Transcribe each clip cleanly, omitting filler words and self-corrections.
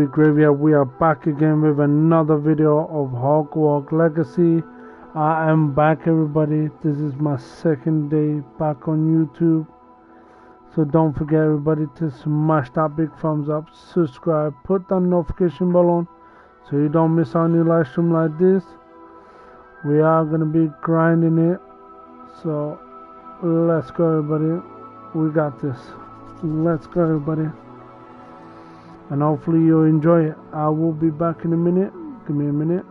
Graveyard, we are back again with another video of Hogwarts Legacy. I am back, everybody. This is my second day back on YouTube, so don't forget, everybody, to smash that big thumbs up, subscribe, put that notification bell on so you don't miss out on new live stream like this. We are gonna be grinding it, so let's go, everybody. We got this. Let's go, everybody. And hopefully you'll enjoy it. I will be back in a minute. Give me a minute.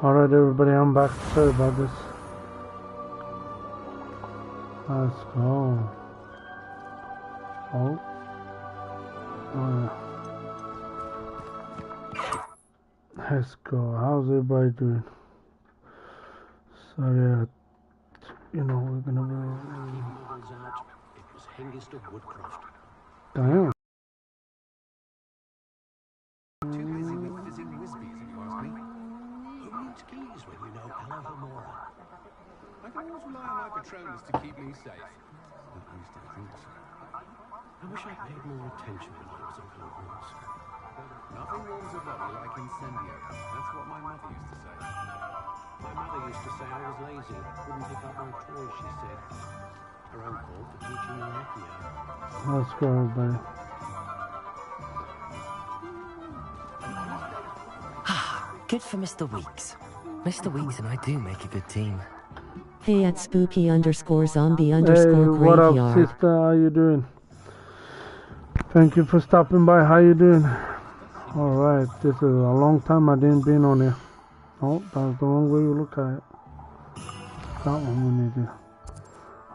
Alright, everybody, I'm back. Sorry about this. Let's go. Oh. Let's go. How's everybody doing? Sorry, we're gonna be... Damn. I can always rely on my Patronus to keep me safe. At least I think so. I wish I paid more attention when I was at Hogwarts. Nothing warms a body like incendio. That's what my mother used to say. My mother used to say I was lazy, wouldn't pick up my toys, she said. Her own fault for teaching me Accio. Let's go, everybody. Good for Mr. Weeks. Mr. Weeks and I do make a good team. Hey at spooky_zombie_graveyard. What up, sister? How you doing? Thank you for stopping by. How you doing? Alright, this is a long time I didn't been on here. Oh, that's the wrong way you look at it. That one we need to.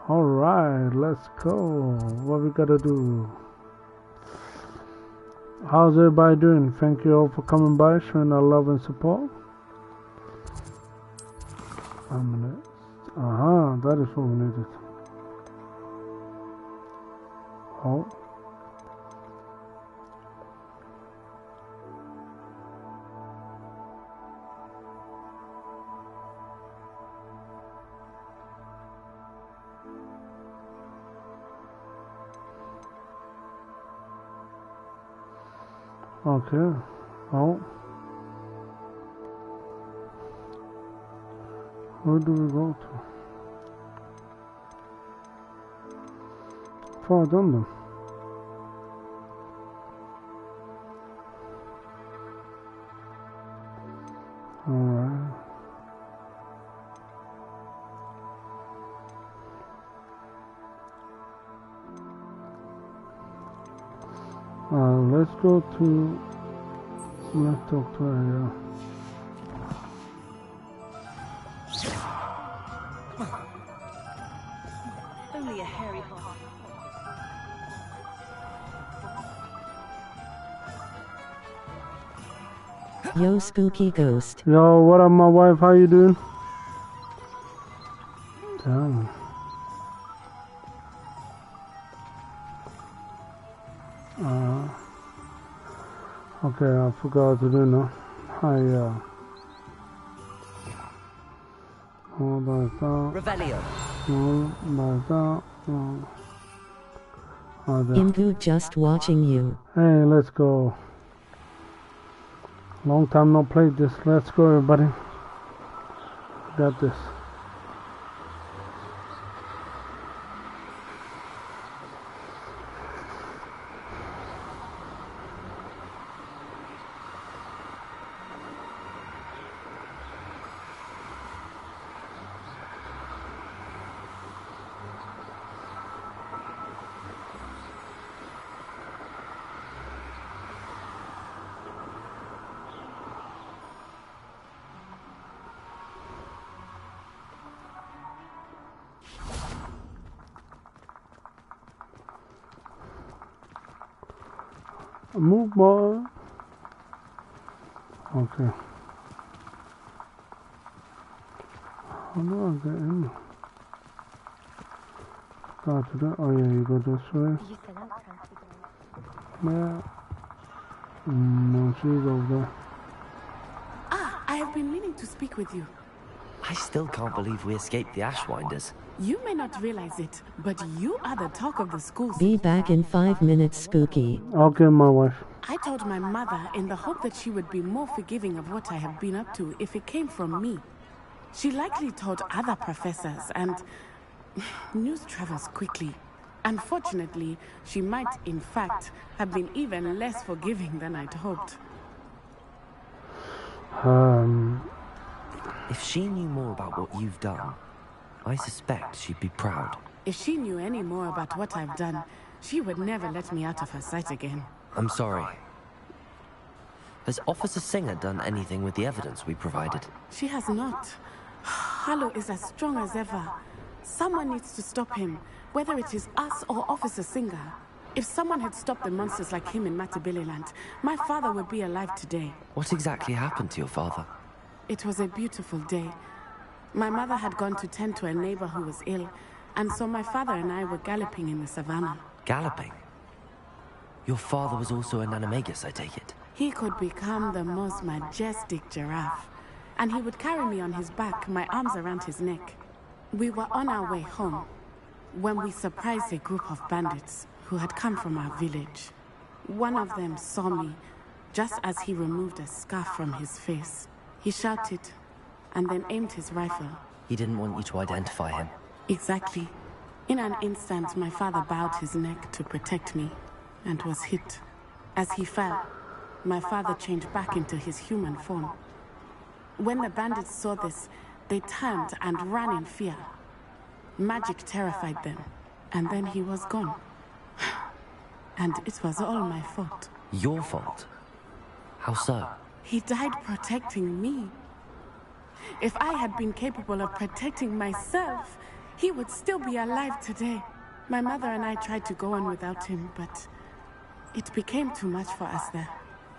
Alright, let's go. What we gotta do? How's everybody doing? Thank you all for coming by, showing our love and support. I'm gonna Aha, that is what we needed. Oh. Okay. Oh. Where do we go to? Far done them. Alright. Let's go to. Let's talk to her. Only a hairy hole. Yo, spooky ghost. Yo, what up, my wife? How you doing? Damn. Okay, I forgot to do now. Hi, hold like that. Revelio. Like that. Imgu just watching you. Hey, let's go. Long time no play this. Let's go, everybody. Got this. Move, boy. Okay. How do I get in? Got to that. Oh yeah, you go this way. Yeah. No, she's over there. Ah, I have been meaning to speak with you. I still can't believe we escaped the Ashwinders. You may not realize it, but you are the talk of the school. Be back in 5 minutes, spooky. Okay, my wife. I told my mother in the hope that she would be more forgiving of what I have been up to if it came from me. She likely told other professors, and news travels quickly. Unfortunately, she might, in fact, have been even less forgiving than I'd hoped. If she knew more about what you've done, I suspect she'd be proud. If she knew any more about what I've done, she would never let me out of her sight again. I'm sorry. Has Officer Singer done anything with the evidence we provided? She has not. Harlow is as strong as ever. Someone needs to stop him, whether it is us or Officer Singer. If someone had stopped the monsters like him in Matabeleland, my father would be alive today. What exactly happened to your father? It was a beautiful day. My mother had gone to tend to a neighbor who was ill, and so my father and I were galloping in the savannah. Galloping? Your father was also an animagus, I take it? He could become the most majestic giraffe, and he would carry me on his back, my arms around his neck. We were on our way home when we surprised a group of bandits who had come from our village. One of them saw me just as he removed a scarf from his face. He shouted and then aimed his rifle. He didn't want you to identify him. Exactly. In an instant, my father bowed his neck to protect me and was hit. As he fell, my father changed back into his human form. When the bandits saw this, they turned and ran in fear. Magic terrified them, and then he was gone. And it was all my fault. Your fault? How so? He died protecting me. If I had been capable of protecting myself, he would still be alive today. My mother and I tried to go on without him, but it became too much for us there.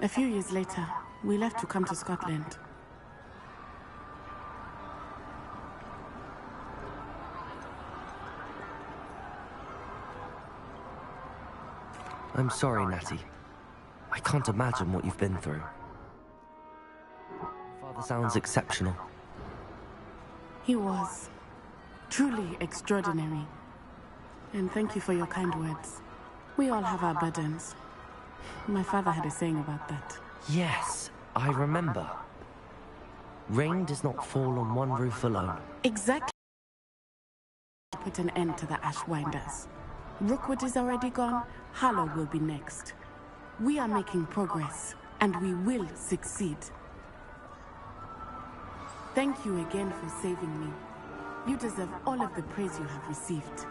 A few years later, we left to come to Scotland. I'm sorry, Natty. I can't imagine what you've been through. Father sounds exceptional. He was truly extraordinary. And thank you for your kind words. We all have our burdens. My father had a saying about that. Yes, I remember. Rain does not fall on one roof alone. Exactly. Put an end to the Ashwinders. Rookwood is already gone. Hallowed will be next. We are making progress, and we will succeed. Thank you again for saving me. You deserve all of the praise you have received.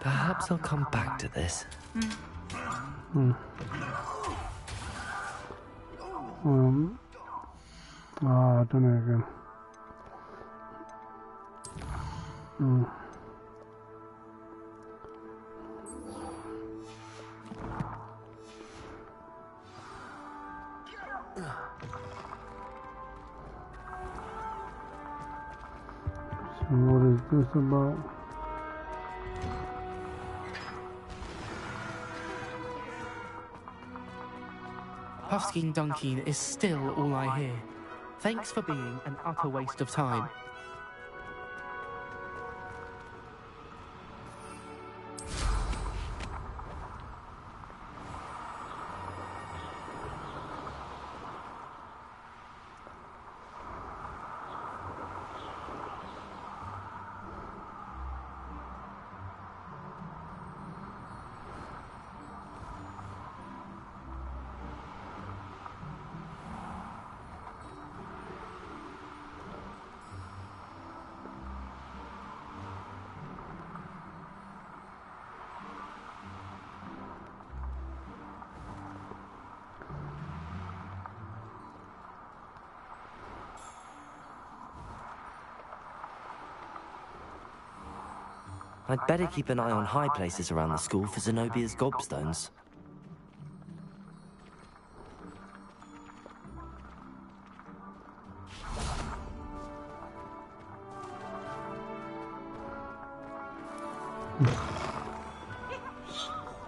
Perhaps I'll come back to this. I don't know again. So what is this about? Puffskein Dunkeen is still all I hear. Thanks for being an utter waste of time. I'd better keep an eye on high places around the school for Zenobia's gobstones.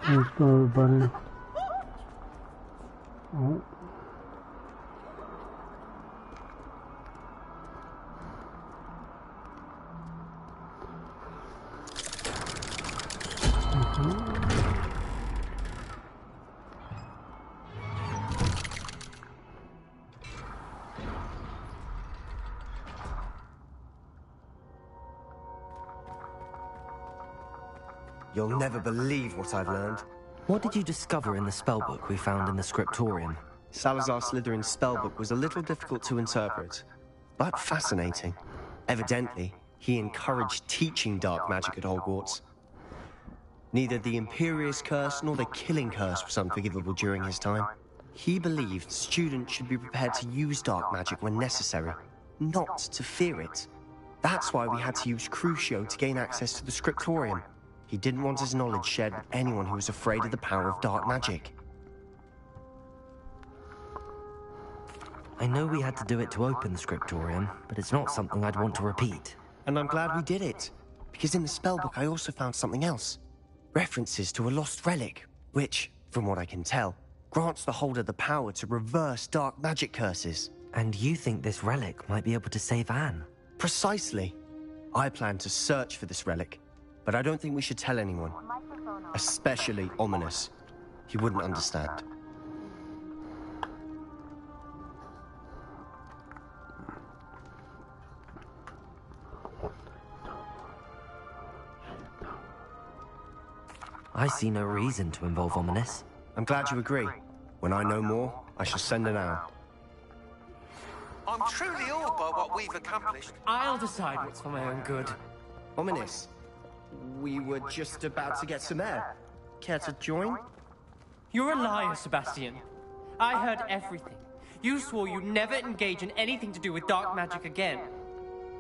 Let's go, everybody. Oh. You'll never believe what I've learned. What did you discover in the spellbook we found in the scriptorium? Salazar Slytherin's spellbook was a little difficult to interpret, but fascinating. Evidently, he encouraged teaching dark magic at Hogwarts. Neither the Imperious Curse nor the Killing Curse was unforgivable during his time. He believed students should be prepared to use dark magic when necessary, not to fear it. That's why we had to use Crucio to gain access to the scriptorium. He didn't want his knowledge shared with anyone who was afraid of the power of dark magic. I know we had to do it to open the scriptorium, but it's not something I'd want to repeat. And I'm glad we did it, because in the spellbook I also found something else. References to a lost relic, which, from what I can tell, grants the holder the power to reverse dark magic curses. And you think this relic might be able to save Anne? Precisely. I plan to search for this relic, but I don't think we should tell anyone. Especially Ominous. He wouldn't understand. I see no reason to involve Ominous. I'm glad you agree. When I know more, I shall send an hour. I'm truly awed by what we've accomplished. I'll decide what's for my own good. Ominous, we were just about to get some air. Care to join? You're a liar, Sebastian. I heard everything. You swore you'd never engage in anything to do with dark magic again.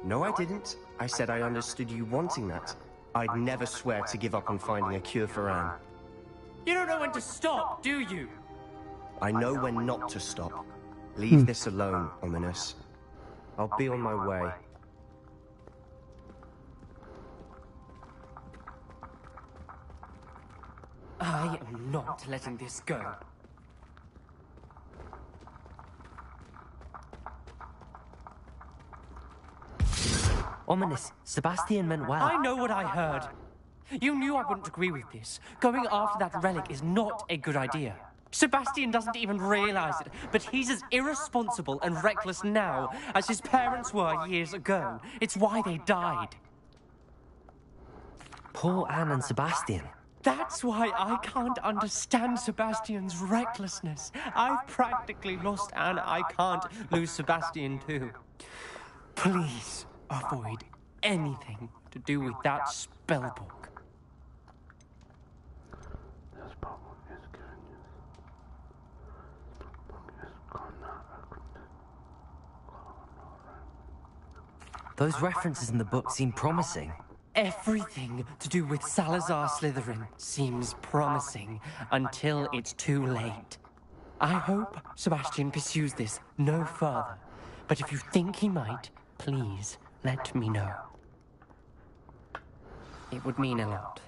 No, I didn't. I said I understood you wanting that. I'd never swear to give up on finding a cure for Anne. You don't know when to stop, do you? I know when not to stop. Leave this alone, Ominous. I'll be on my way. I am not letting this go. Ominous, Sebastian meant well. I know what I heard. You knew I wouldn't agree with this. Going after that relic is not a good idea. Sebastian doesn't even realize it, but he's as irresponsible and reckless now as his parents were years ago. It's why they died. Poor Anne and Sebastian. That's why I can't understand Sebastian's recklessness. I've practically lost Anne. I can't lose Sebastian too. Please avoid anything to do with that spellbook. Those references in the book seem promising. Everything to do with Salazar Slytherin seems promising until it's too late. I hope Sebastian pursues this no further, but if you think he might, please let me know. It would mean a lot.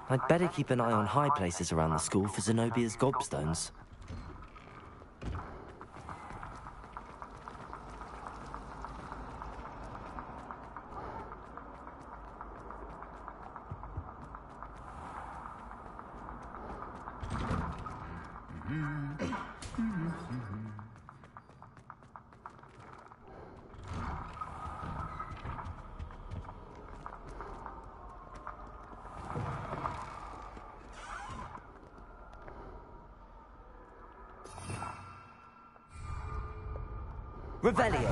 I'd better keep an eye on high places around the school for Zenobia's gobstones. Revelio.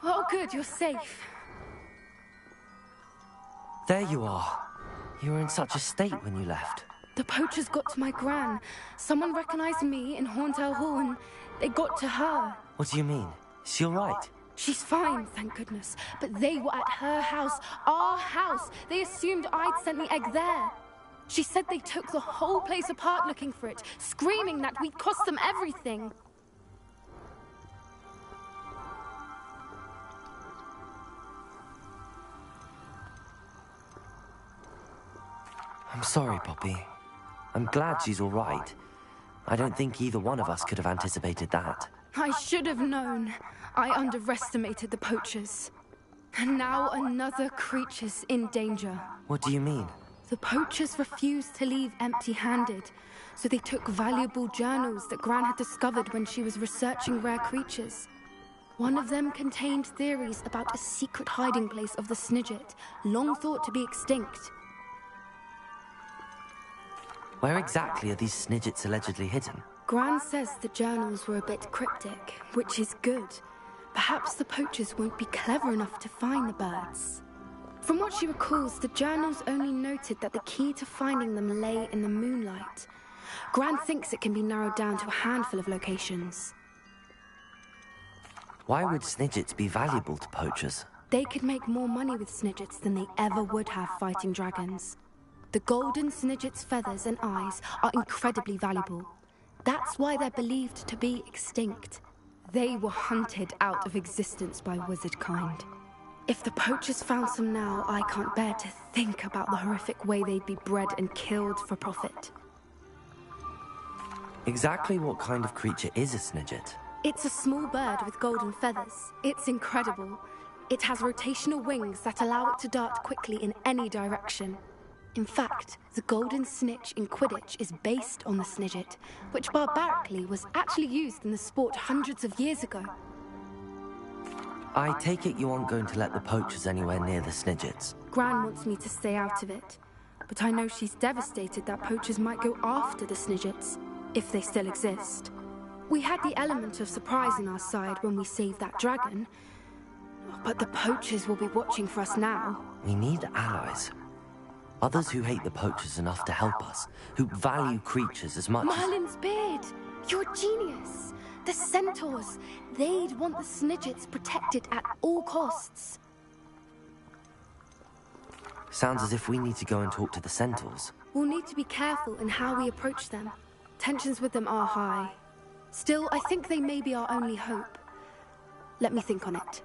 Oh, good, you're safe. There you are. You were in such a state when you left. The poachers got to my gran. Someone recognized me in Horndale Hall and they got to her. What do you mean? Is she all right? She's fine, thank goodness. But they were at her house, our house. They assumed I'd sent the egg there. She said they took the whole place apart looking for it, screaming that we'd cost them everything. I'm sorry, Poppy. I'm glad she's all right. I don't think either one of us could have anticipated that. I should have known. I underestimated the poachers. And now another creature's in danger. What do you mean? The poachers refused to leave empty-handed, so they took valuable journals that Gran had discovered when she was researching rare creatures. One of them contained theories about a secret hiding place of the Snidget, long thought to be extinct. Where exactly are these Snidgets allegedly hidden? Gran says the journals were a bit cryptic, which is good. Perhaps the poachers won't be clever enough to find the birds. From what she recalls, the journals only noted that the key to finding them lay in the moonlight. Gran thinks it can be narrowed down to a handful of locations. Why would Snidgets be valuable to poachers? They could make more money with Snidgets than they ever would have fighting dragons. The golden Snidget's feathers and eyes are incredibly valuable. That's why they're believed to be extinct. They were hunted out of existence by wizard kind. If the poachers found some now, I can't bear to think about the horrific way they'd be bred and killed for profit. Exactly what kind of creature is a Snidget? It's a small bird with golden feathers. It's incredible. It has rotational wings that allow it to dart quickly in any direction. In fact, the golden snitch in Quidditch is based on the Snidget, which barbarically was actually used in the sport hundreds of years ago. I take it you aren't going to let the poachers anywhere near the Snidgets. Gran wants me to stay out of it, but I know she's devastated that poachers might go after the Snidgets, if they still exist. We had the element of surprise on our side when we saved that dragon, but the poachers will be watching for us now. We need allies. Others who hate the poachers enough to help us, who value creatures as much Merlin's beard! You're a genius! The centaurs! They'd want the Snidgets protected at all costs. Sounds as if we need to go and talk to the centaurs. We'll need to be careful in how we approach them. Tensions with them are high. Still, I think they may be our only hope. Let me think on it.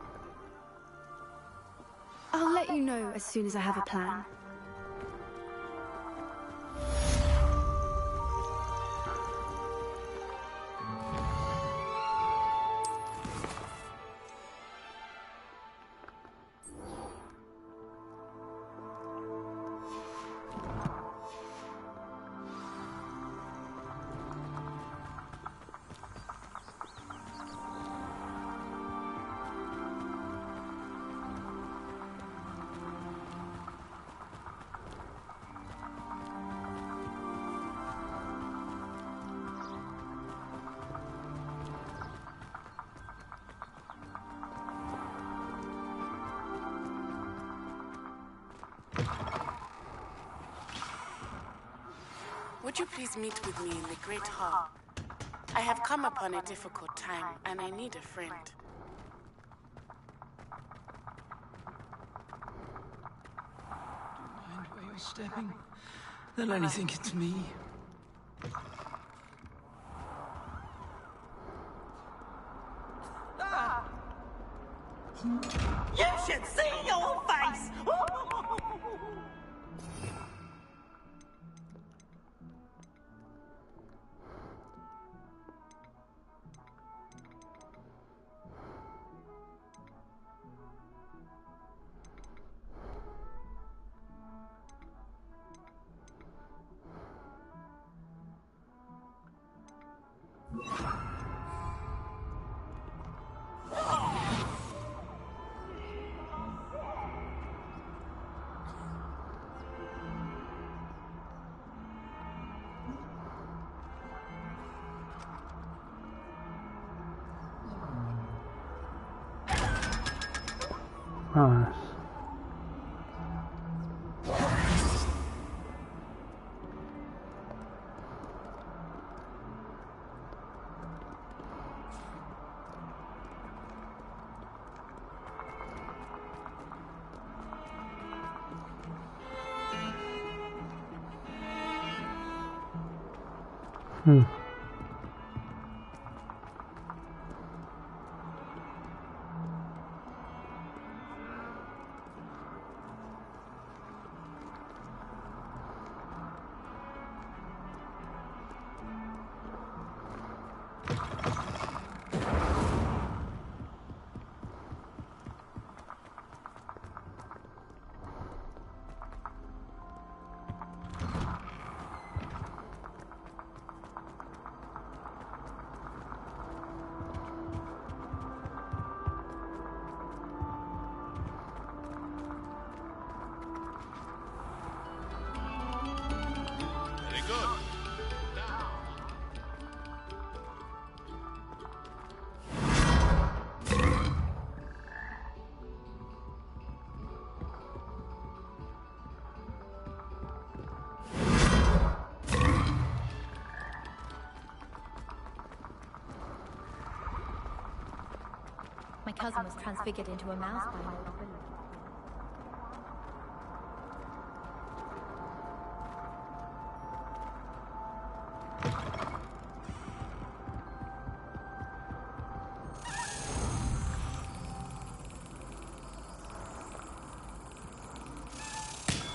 I'll let you know as soon as I have a plan. Would you please meet with me in the Great Hall? I have come upon a difficult time, and I need a friend. Don't mind where you're stepping. They'll only think it's me. Ah! You should see your face! Nice. cousin was transfigured into a mouse by an old village.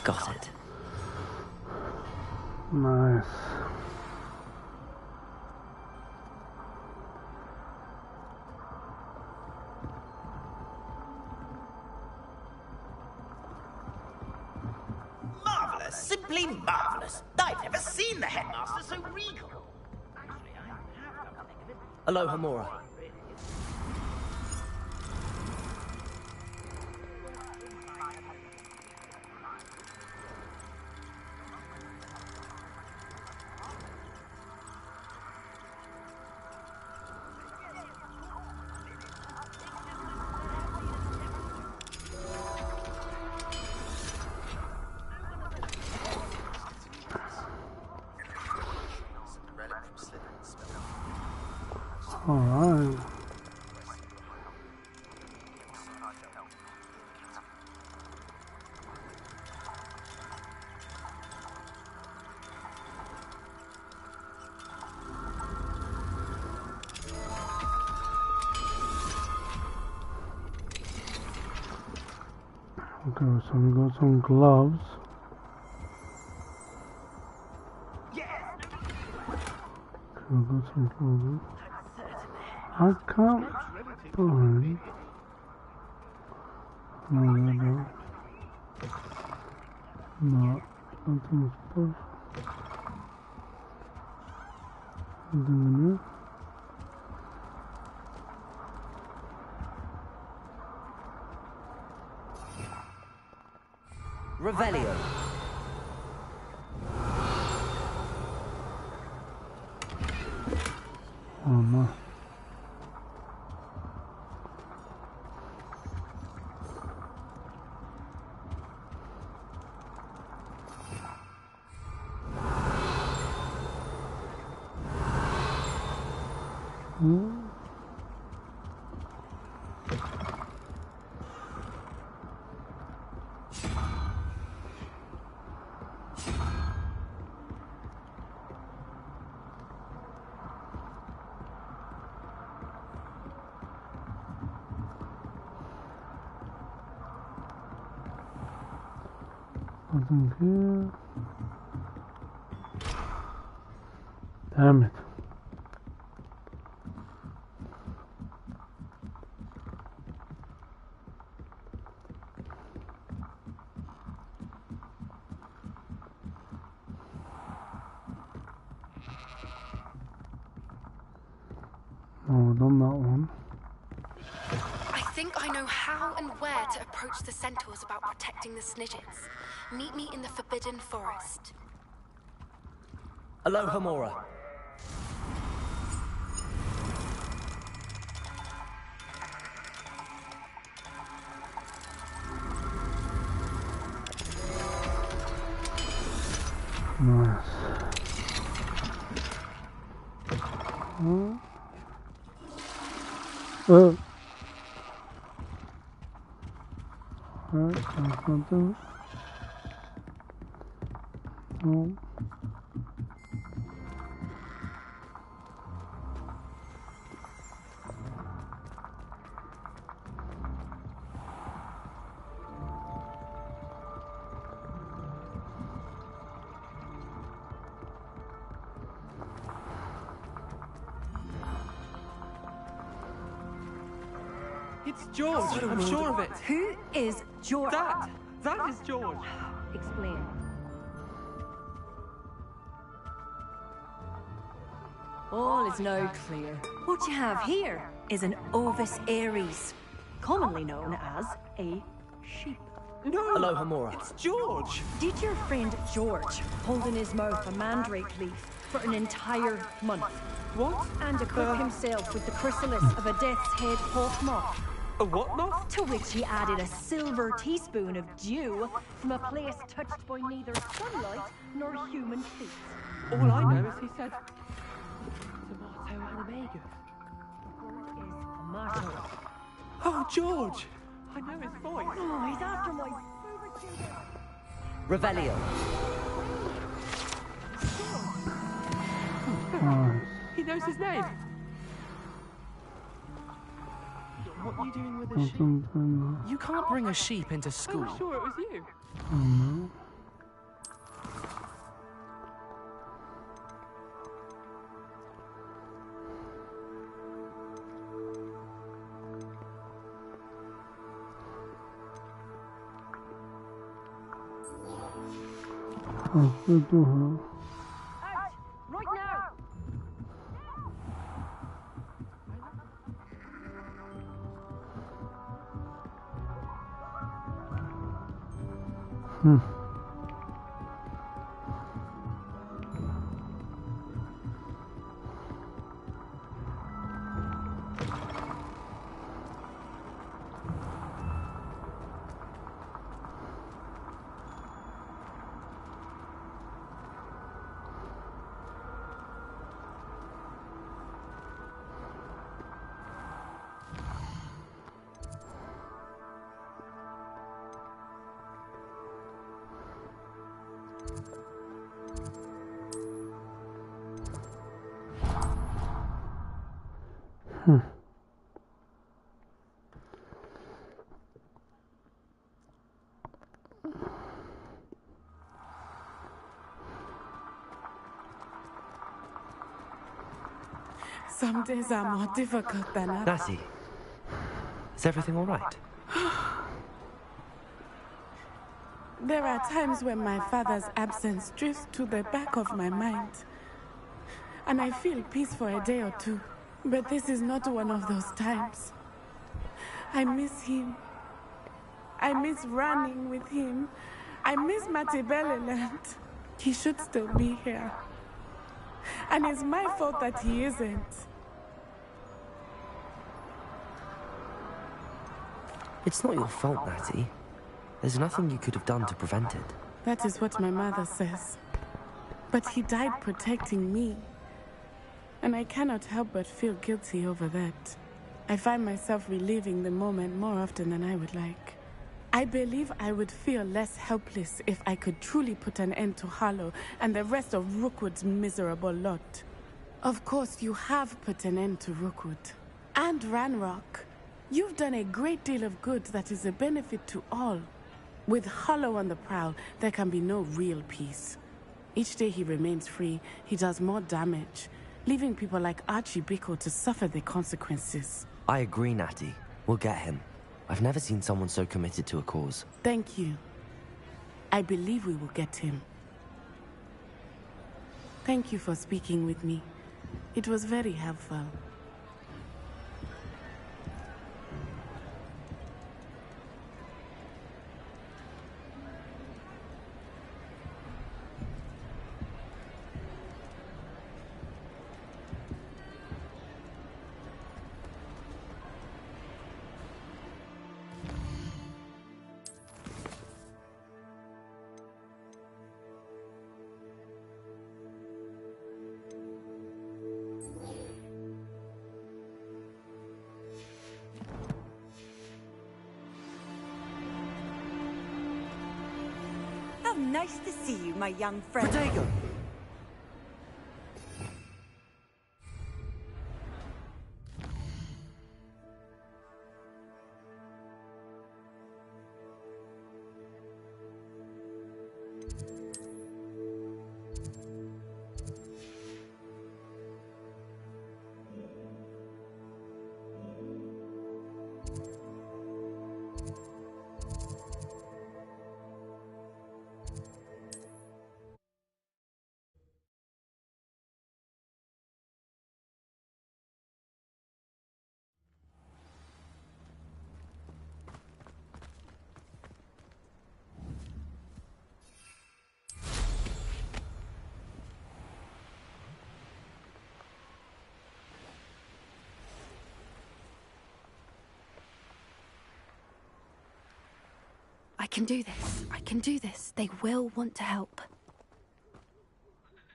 Got it. Nice. Marvelous, simply marvelous. I've never seen the headmaster so regal. Actually, I have come to think of it. Aloha Mora. Alright. Okay, so we got some gloves. Okay, we got some gloves. I can't find. No. Nothing's pushed. Anything in Revelio. Oh no. Nothing here. Damn it. Oh, done that one. I think I know how and where to approach the centaurs about protecting the Snidgets. Meet me in the Forbidden Forest. Aloha Mora. Nice. Oh. Alright, that's nothing. Oh. It's George, I'm sure of it. Who is George? That is George. Explain. All is now clear. What you have here is an Ovis Aries, commonly known as a sheep. No! Aloha Mora. It's George! Did your friend George hold in his mouth a mandrake leaf for an entire month? What? And equip himself with the chrysalis of a death's head hawk moth? A what moth? To which he added a silver teaspoon of dew from a place touched by neither sunlight nor human feet. All I know is he said, tomato and a bagel. Word is tomato. Oh, George! I know his voice. Oh, he's after my... Revelio. He knows his name. What are you doing with a sheep? You can't bring a sheep into school. I'm sure it was you. Right now! Some days are more difficult than others. Natty, is everything all right? There are times when my father's absence drifts to the back of my mind, and I feel peace for a day or two. But this is not one of those times. I miss him. I miss running with him. I miss Matibeleland. He should still be here. And it's my fault that he isn't. It's not your fault, Natty. There's nothing you could have done to prevent it. That is what my mother says. But he died protecting me. And I cannot help but feel guilty over that. I find myself reliving the moment more often than I would like. I believe I would feel less helpless if I could truly put an end to Harlow and the rest of Rookwood's miserable lot. Of course, you have put an end to Rookwood. And Ranrock. You've done a great deal of good that is a benefit to all. With Harlow on the prowl, there can be no real peace. Each day he remains free, he does more damage, leaving people like Archie Bickle to suffer the consequences. I agree, Natty. We'll get him. I've never seen someone so committed to a cause. Thank you. I believe we will get him. Thank you for speaking with me. It was very helpful. Nice to see you, my young friend. Protego! I can do this. I can do this. They will want to help.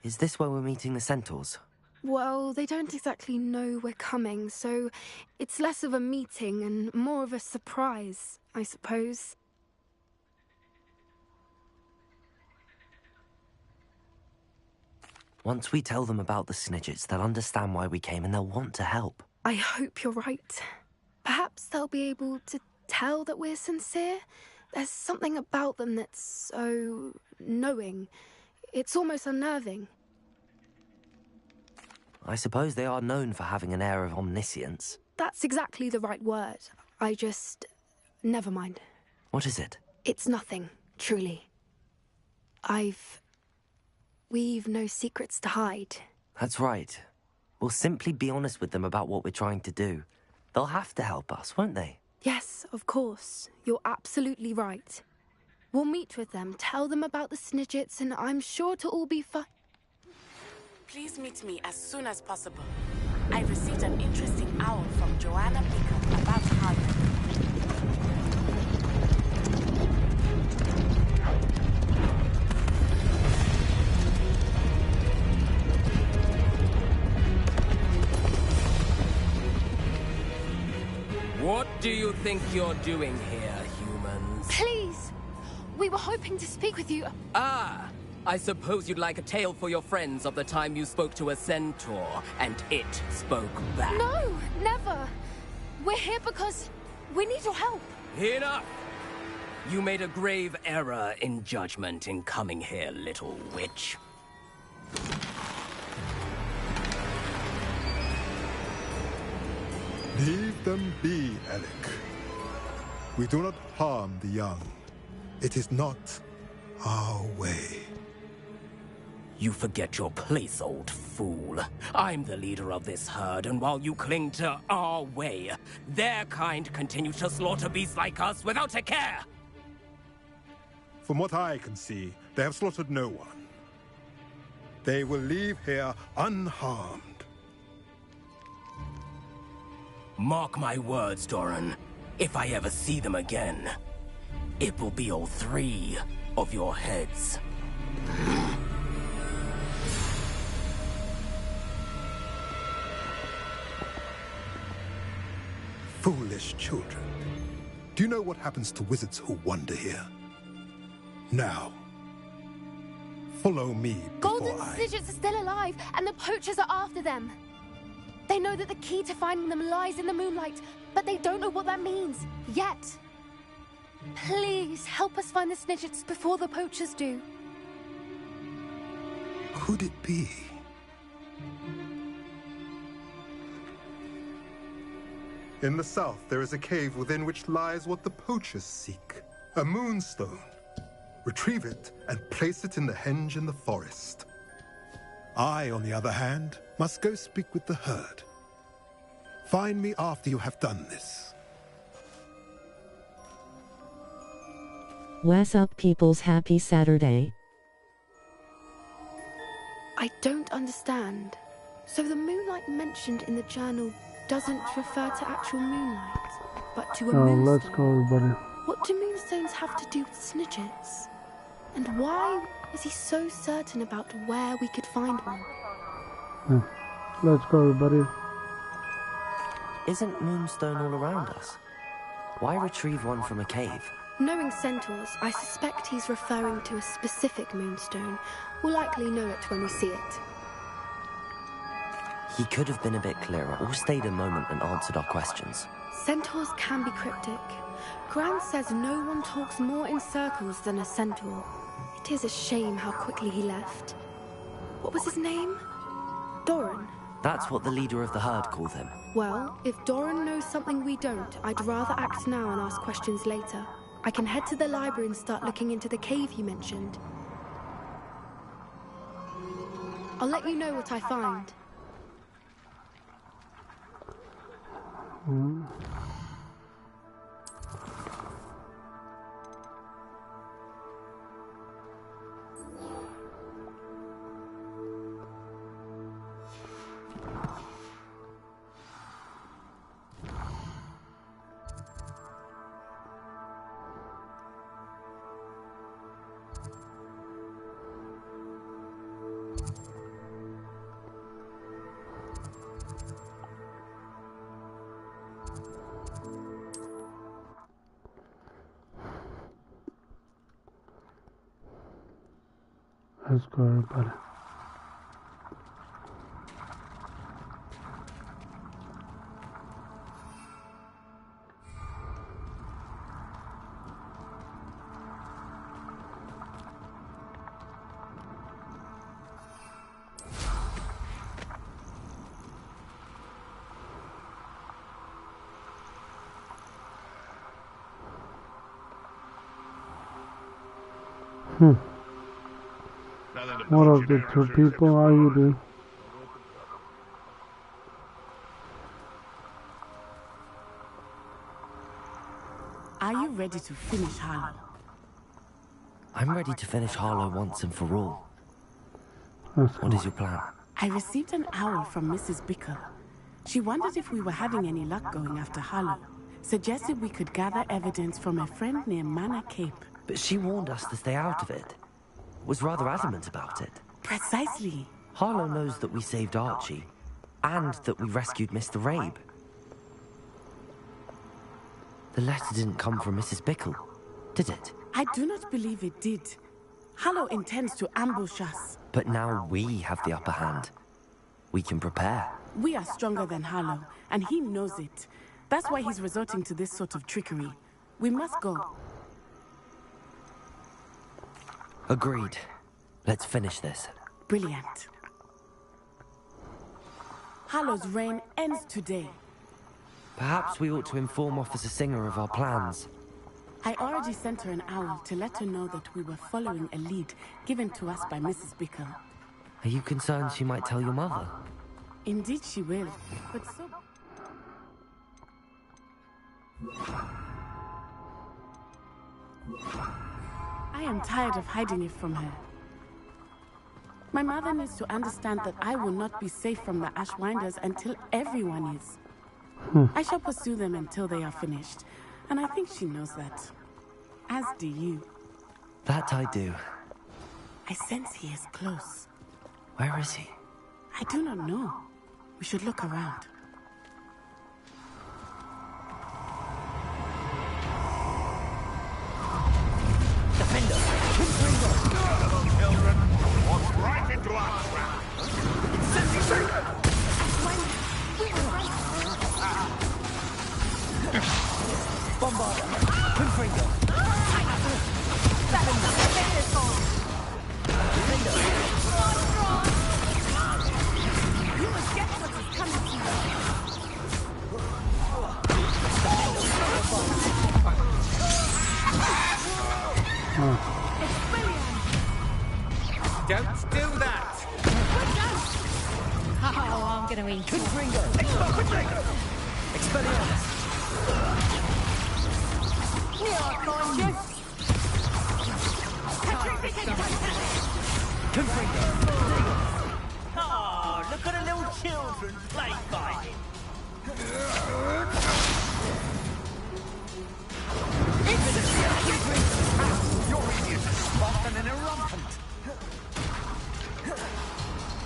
Is this where we're meeting the Centaurs? Well, they don't exactly know we're coming, so it's less of a meeting and more of a surprise, I suppose. Once we tell them about the Snidgets, they'll understand why we came and they'll want to help. I hope you're right. Perhaps they'll be able to tell that we're sincere. There's something about them that's so knowing. It's almost unnerving. I suppose they are known for having an air of omniscience. That's exactly the right word. Never mind. What is it? It's nothing, truly. We've no secrets to hide. That's right. We'll simply be honest with them about what we're trying to do. They'll have to help us, won't they? Yes, of course. You're absolutely right. We'll meet with them, tell them about the Snidgets, and I'm sure to all be fine. Please meet me as soon as possible. I received an interesting owl from Joanna Beacon about Hogwarts. What do you think you're doing here, humans? Please! We were hoping to speak with you. Ah! I suppose you'd like a tale for your friends of the time you spoke to a centaur, and it spoke back. No, never. We're here because we need your help. Enough! You made a grave error in judgment in coming here, little witch. Leave them be, Alec. We do not harm the young. It is not our way. You forget your place, old fool. I'm the leader of this herd, and while you cling to our way, their kind continue to slaughter beasts like us without a care! From what I can see, they have slaughtered no one. They will leave here unharmed. Mark my words, Doran. If I ever see them again, it will be all 3 of your heads. Foolish children. Do you know what happens to wizards who wander here? Now, follow me before Golden Snidgets are still alive, and the poachers are after them. They know that the key to finding them lies in the moonlight, but they don't know what that means, yet. Please, help us find the Snidgets before the poachers do. Could it be? In the south, there is a cave within which lies what the poachers seek. A moonstone. Retrieve it and place it in the henge in the forest. I, on the other hand, must go speak with the herd. Find me after you have done this. What's up, peoples? Happy Saturday. I don't understand. So the moonlight mentioned in the journal doesn't refer to actual moonlight, but to a moonstone. Let's go, everybody. What do moonstones have to do with Snidgets? And why is he so certain about where we could find one? Let's go, everybody. Isn't Moonstone all around us? Why retrieve one from a cave? Knowing centaurs, I suspect he's referring to a specific moonstone. We'll likely know it when we see it. He could have been a bit clearer, or stayed a moment and answered our questions. Centaurs can be cryptic. Gran says no one talks more in circles than a centaur. It is a shame how quickly he left. What was his name? Doran? That's what the leader of the herd called him. Well, if Doran knows something we don't, I'd rather act now and ask questions later. I can head to the library and start looking into the cave you mentioned. I'll let you know what I find. Let's go, everybody. What up, the two people? How you doing? Are you ready to finish Harlow? I'm ready to finish Harlow once and for all. What is your plan? I received an owl from Mrs. Bickle. She wondered if we were having any luck going after Harlow. Suggested we could gather evidence from a friend near Manor Cape. But she warned us to stay out of it. Was rather adamant about it. Precisely. Harlow knows that we saved Archie, and that we rescued Mr. Rabe. The letter didn't come from Mrs. Bickle, did it? I do not believe it did. Harlow intends to ambush us. But now we have the upper hand. We can prepare. We are stronger than Harlow, and he knows it. That's why he's resorting to this sort of trickery. We must go. Agreed. Let's finish this. Brilliant. Harlow's reign ends today. Perhaps we ought to inform Officer Singer of our plans. I already sent her an owl to let her know that we were following a lead given to us by Mrs. Bickle. Are you concerned she might tell your mother? Indeed she will, but so... I am tired of hiding it from her. My mother needs to understand that I will not be safe from the Ashwinders until everyone is. I shall pursue them until they are finished, and I think she knows that. As do you. That I do. I sense he is close. Where is he? I do not know. We should look around. Defender! Children, walk right into our trap! Bombarder! Confringo! You must get what is coming to you. Don't do that! Oh, I'm gonna eat. Confringo! Expelliarmus! Oh, look at the little children play fighting! Your idiot is spot and an irrelevant!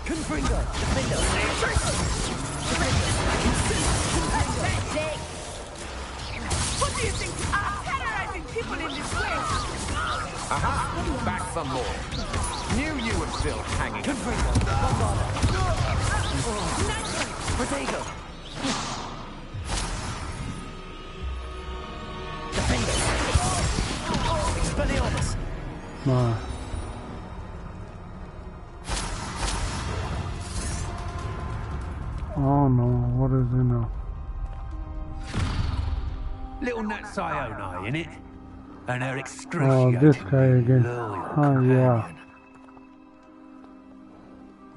Confringo! What do you think? I'm terrorizing people in this way. Aha! Back some more. Knew you were still hanging. Confringo! Bombarder! Protego! Defender! Expelliarmus! No. Oh no, what is it now? Little Nat Sioni, innit? And her Oh, excruciating this guy again. loyal Oh yeah. companion.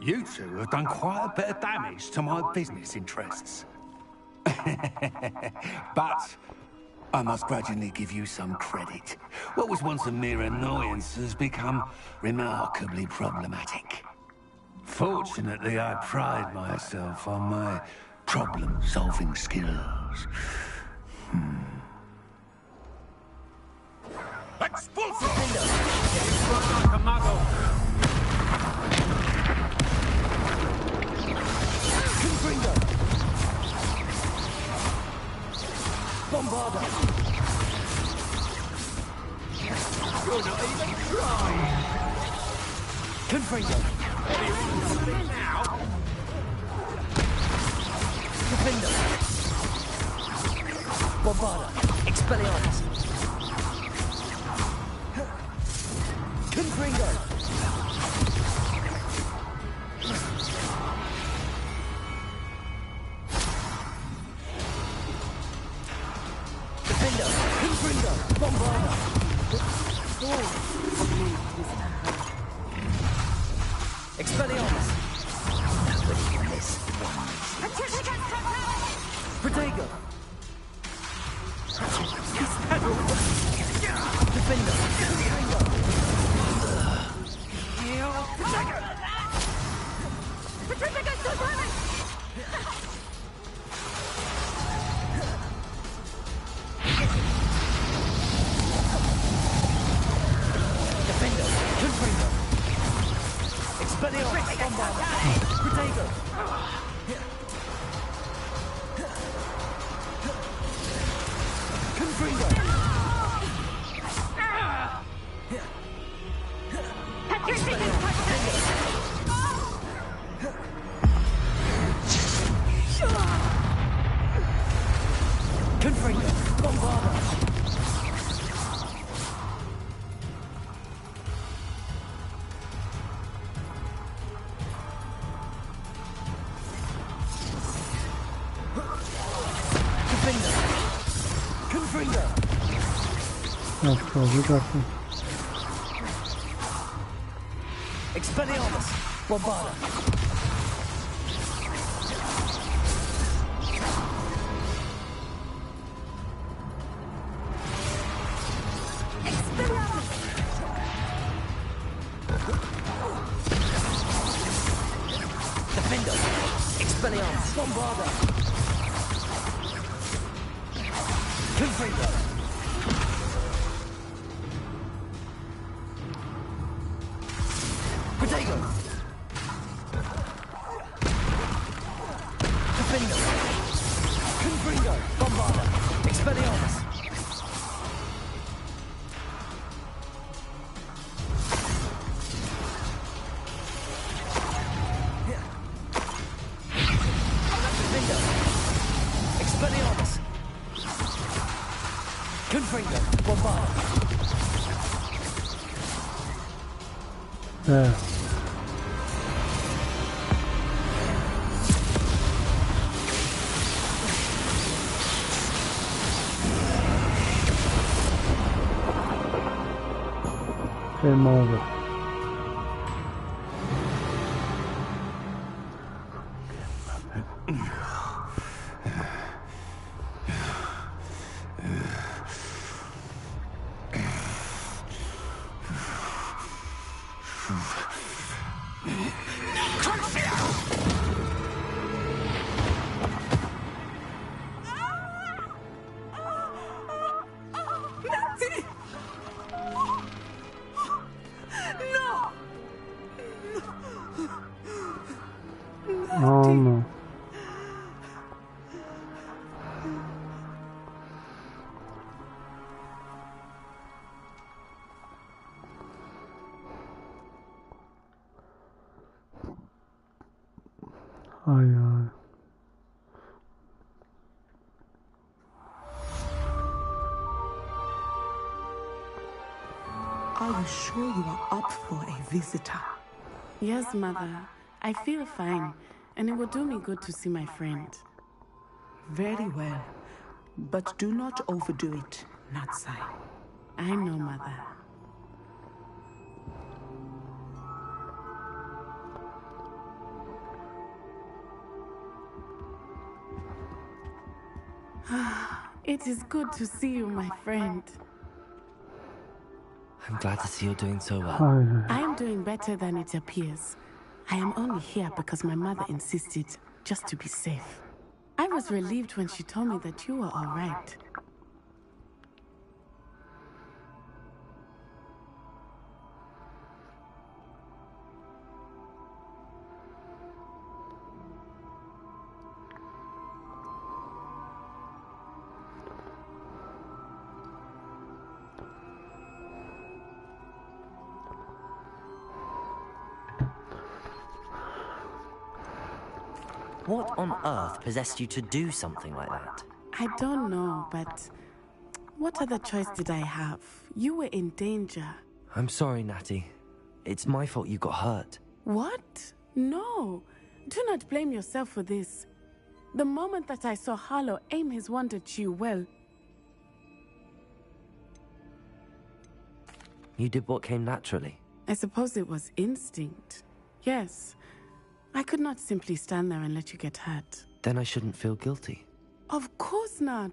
You two have done quite a bit of damage to my business interests. But I must grudgingly give you some credit. What was once a mere annoyance has become remarkably problematic. Fortunately, I pride myself on my problem-solving skills. Expulso! Like a muggle! Confringo! Bombarder! You're not even trying! Confringo. Defender. Bombarda. Expelliarmus. Confringo. Defender. Confringo. Bombarda. Expelliarmus. Nobody can miss one. Protego. Defender. Protego. Defender. Confringo. Expelliarmus. Bombarda. Protego. Confringo. Confringo. Bombarda. Defender. Confringo. Let's go, we got them. Expelliarmus. Bombarda. Defender. Expelliarmus. Bombarda. Confringo. Protego. Defender. Confringo. Bombarda. Expelliarmus. Defender. Expelliarmus. Confringo. Bombarda. Yeah. Game over. Oh no. Aye, aye. Are you sure you are up for a visitor? Yes, Mother. I feel fine, and it will do me good to see my friend. Very well. But do not overdo it, Natsai. I know, Mother. It is good to see you, my friend. I'm glad to see you're doing so well. I am doing better than it appears. I am only here because my mother insisted, just to be safe. I was relieved when she told me that you were all right. What on earth possessed you to do something like that? I don't know, but what other choice did I have? You were in danger. I'm sorry, Natty. It's my fault you got hurt. What? No. Do not blame yourself for this. The moment that I saw Harlow aim his wand at you, well... You did what came naturally. I suppose it was instinct. Yes. I could not simply stand there and let you get hurt. Then I shouldn't feel guilty. Of course not.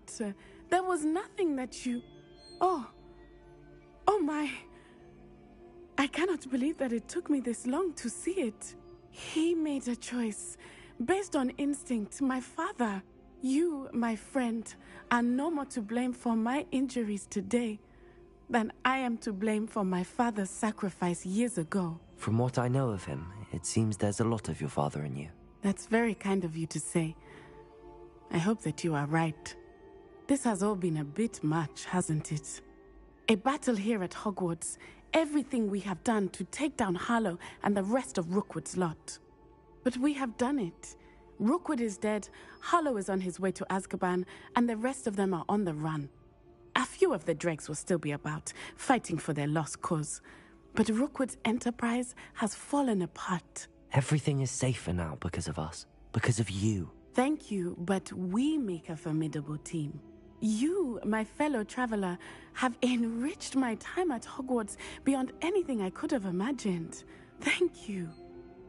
There was nothing that you... Oh. Oh my. I cannot believe that it took me this long to see it. He made a choice. Based on instinct, my father. You, my friend, are no more to blame for my injuries today than I am to blame for my father's sacrifice years ago. From what I know of him, it seems there's a lot of your father in you. That's very kind of you to say. I hope that you are right. This has all been a bit much, hasn't it? A battle here at Hogwarts, everything we have done to take down Harlow and the rest of Rookwood's lot. But we have done it. Rookwood is dead, Harlow is on his way to Azkaban, and the rest of them are on the run. A few of the dregs will still be about, fighting for their lost cause. But Rookwood's enterprise has fallen apart. Everything is safer now because of us. Because of you. Thank you, but we make a formidable team. You, my fellow traveler, have enriched my time at Hogwarts beyond anything I could have imagined. Thank you.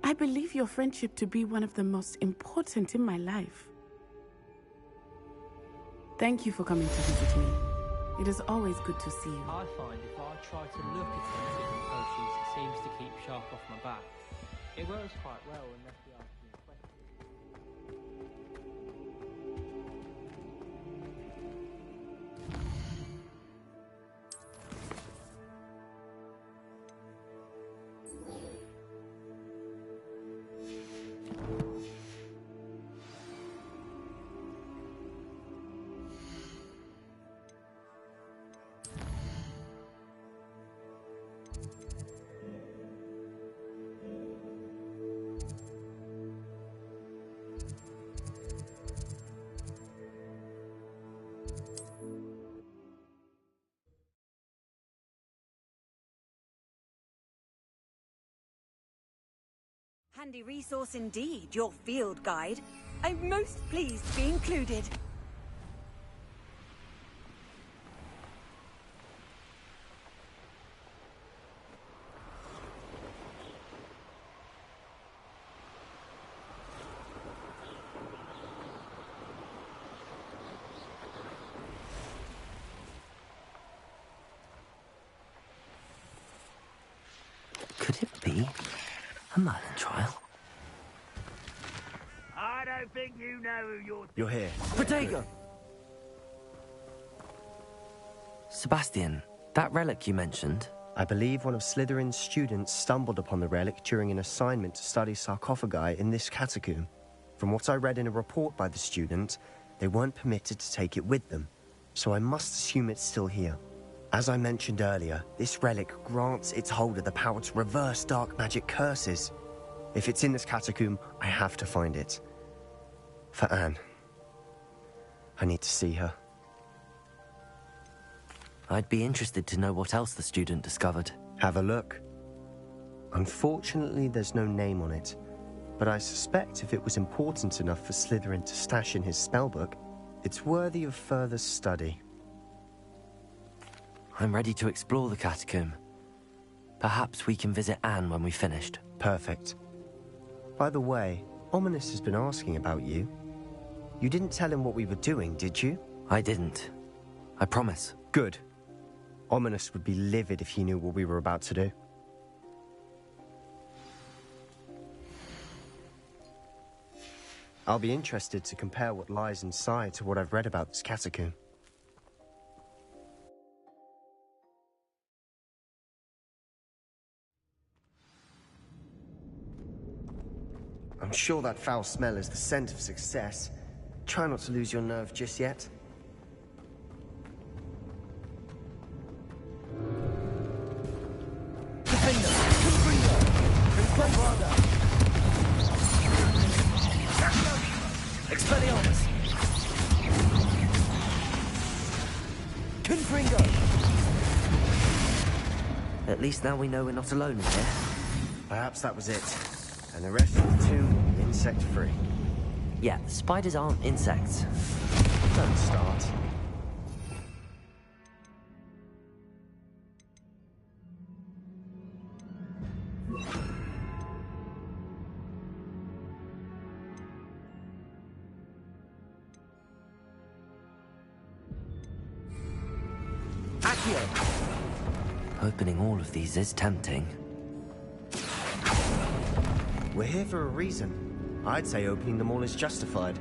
I believe your friendship to be one of the most important in my life. Thank you for coming to visit me. It is always good to see you. I find if I try to look at any different potions, it seems to keep sharp off my back. It works quite well unless you ask me a question. Handy resource indeed, your field guide. I'm most pleased to be included. Could it be a Merlin trial? I don't think you know who You're here. Protego! Sebastian, that relic you mentioned... I believe one of Slytherin's students stumbled upon the relic during an assignment to study sarcophagi in this catacomb. From what I read in a report by the student, they weren't permitted to take it with them, so I must assume it's still here. As I mentioned earlier, this relic grants its holder the power to reverse dark magic curses. If it's in this catacomb, I have to find it. For Anne. I need to see her. I'd be interested to know what else the student discovered. Have a look. Unfortunately, there's no name on it, but I suspect if it was important enough for Slytherin to stash in his spellbook, it's worthy of further study. I'm ready to explore the catacomb. Perhaps we can visit Anne when we've finished. Perfect. By the way, Ominous has been asking about you. You didn't tell him what we were doing, did you? I didn't. I promise. Good. Ominous would be livid if he knew what we were about to do. I'll be interested to compare what lies inside to what I've read about this catacomb. I'm sure that foul smell is the scent of success. Try not to lose your nerve just yet. At least now we know we're not alone in here. Perhaps that was it. And the rest of the tomb will be insect-free. Yeah, spiders aren't insects. Don't start. Opening all of these is tempting. We're here for a reason. I'd say opening them all is justified.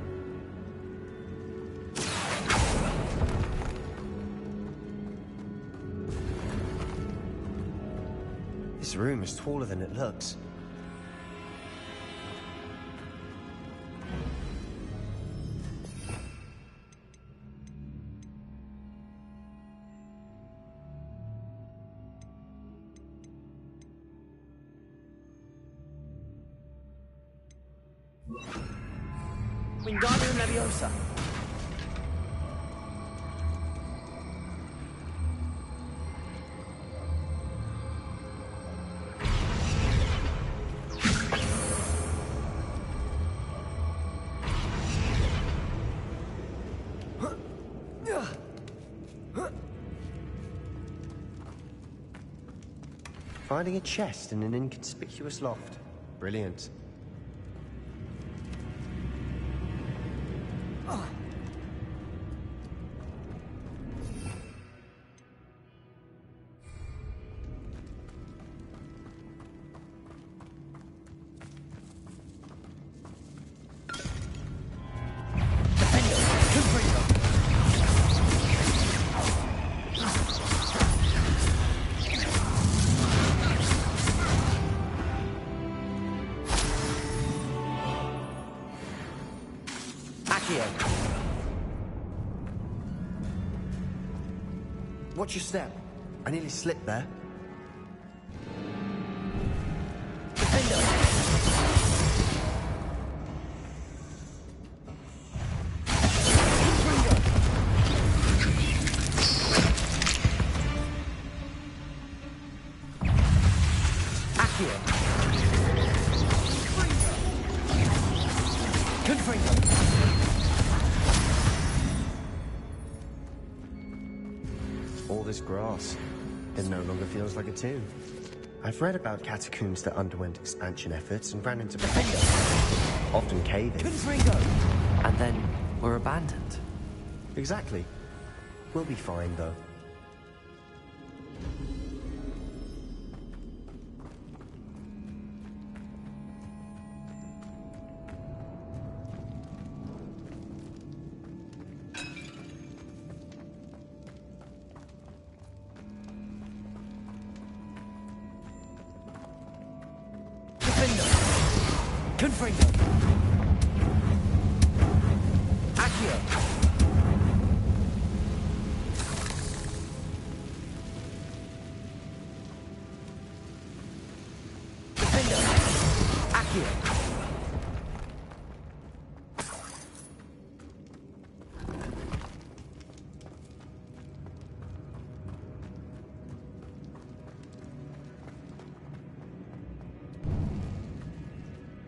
This room is taller than it looks. Wingardium Leviosa. Finding a chest in an inconspicuous loft. Brilliant. Watch your step. I nearly slipped there. All this grass, it no longer feels like a tomb. I've read about catacombs that underwent expansion efforts and ran into often cave-in. And then were abandoned. Exactly. We'll be fine, though.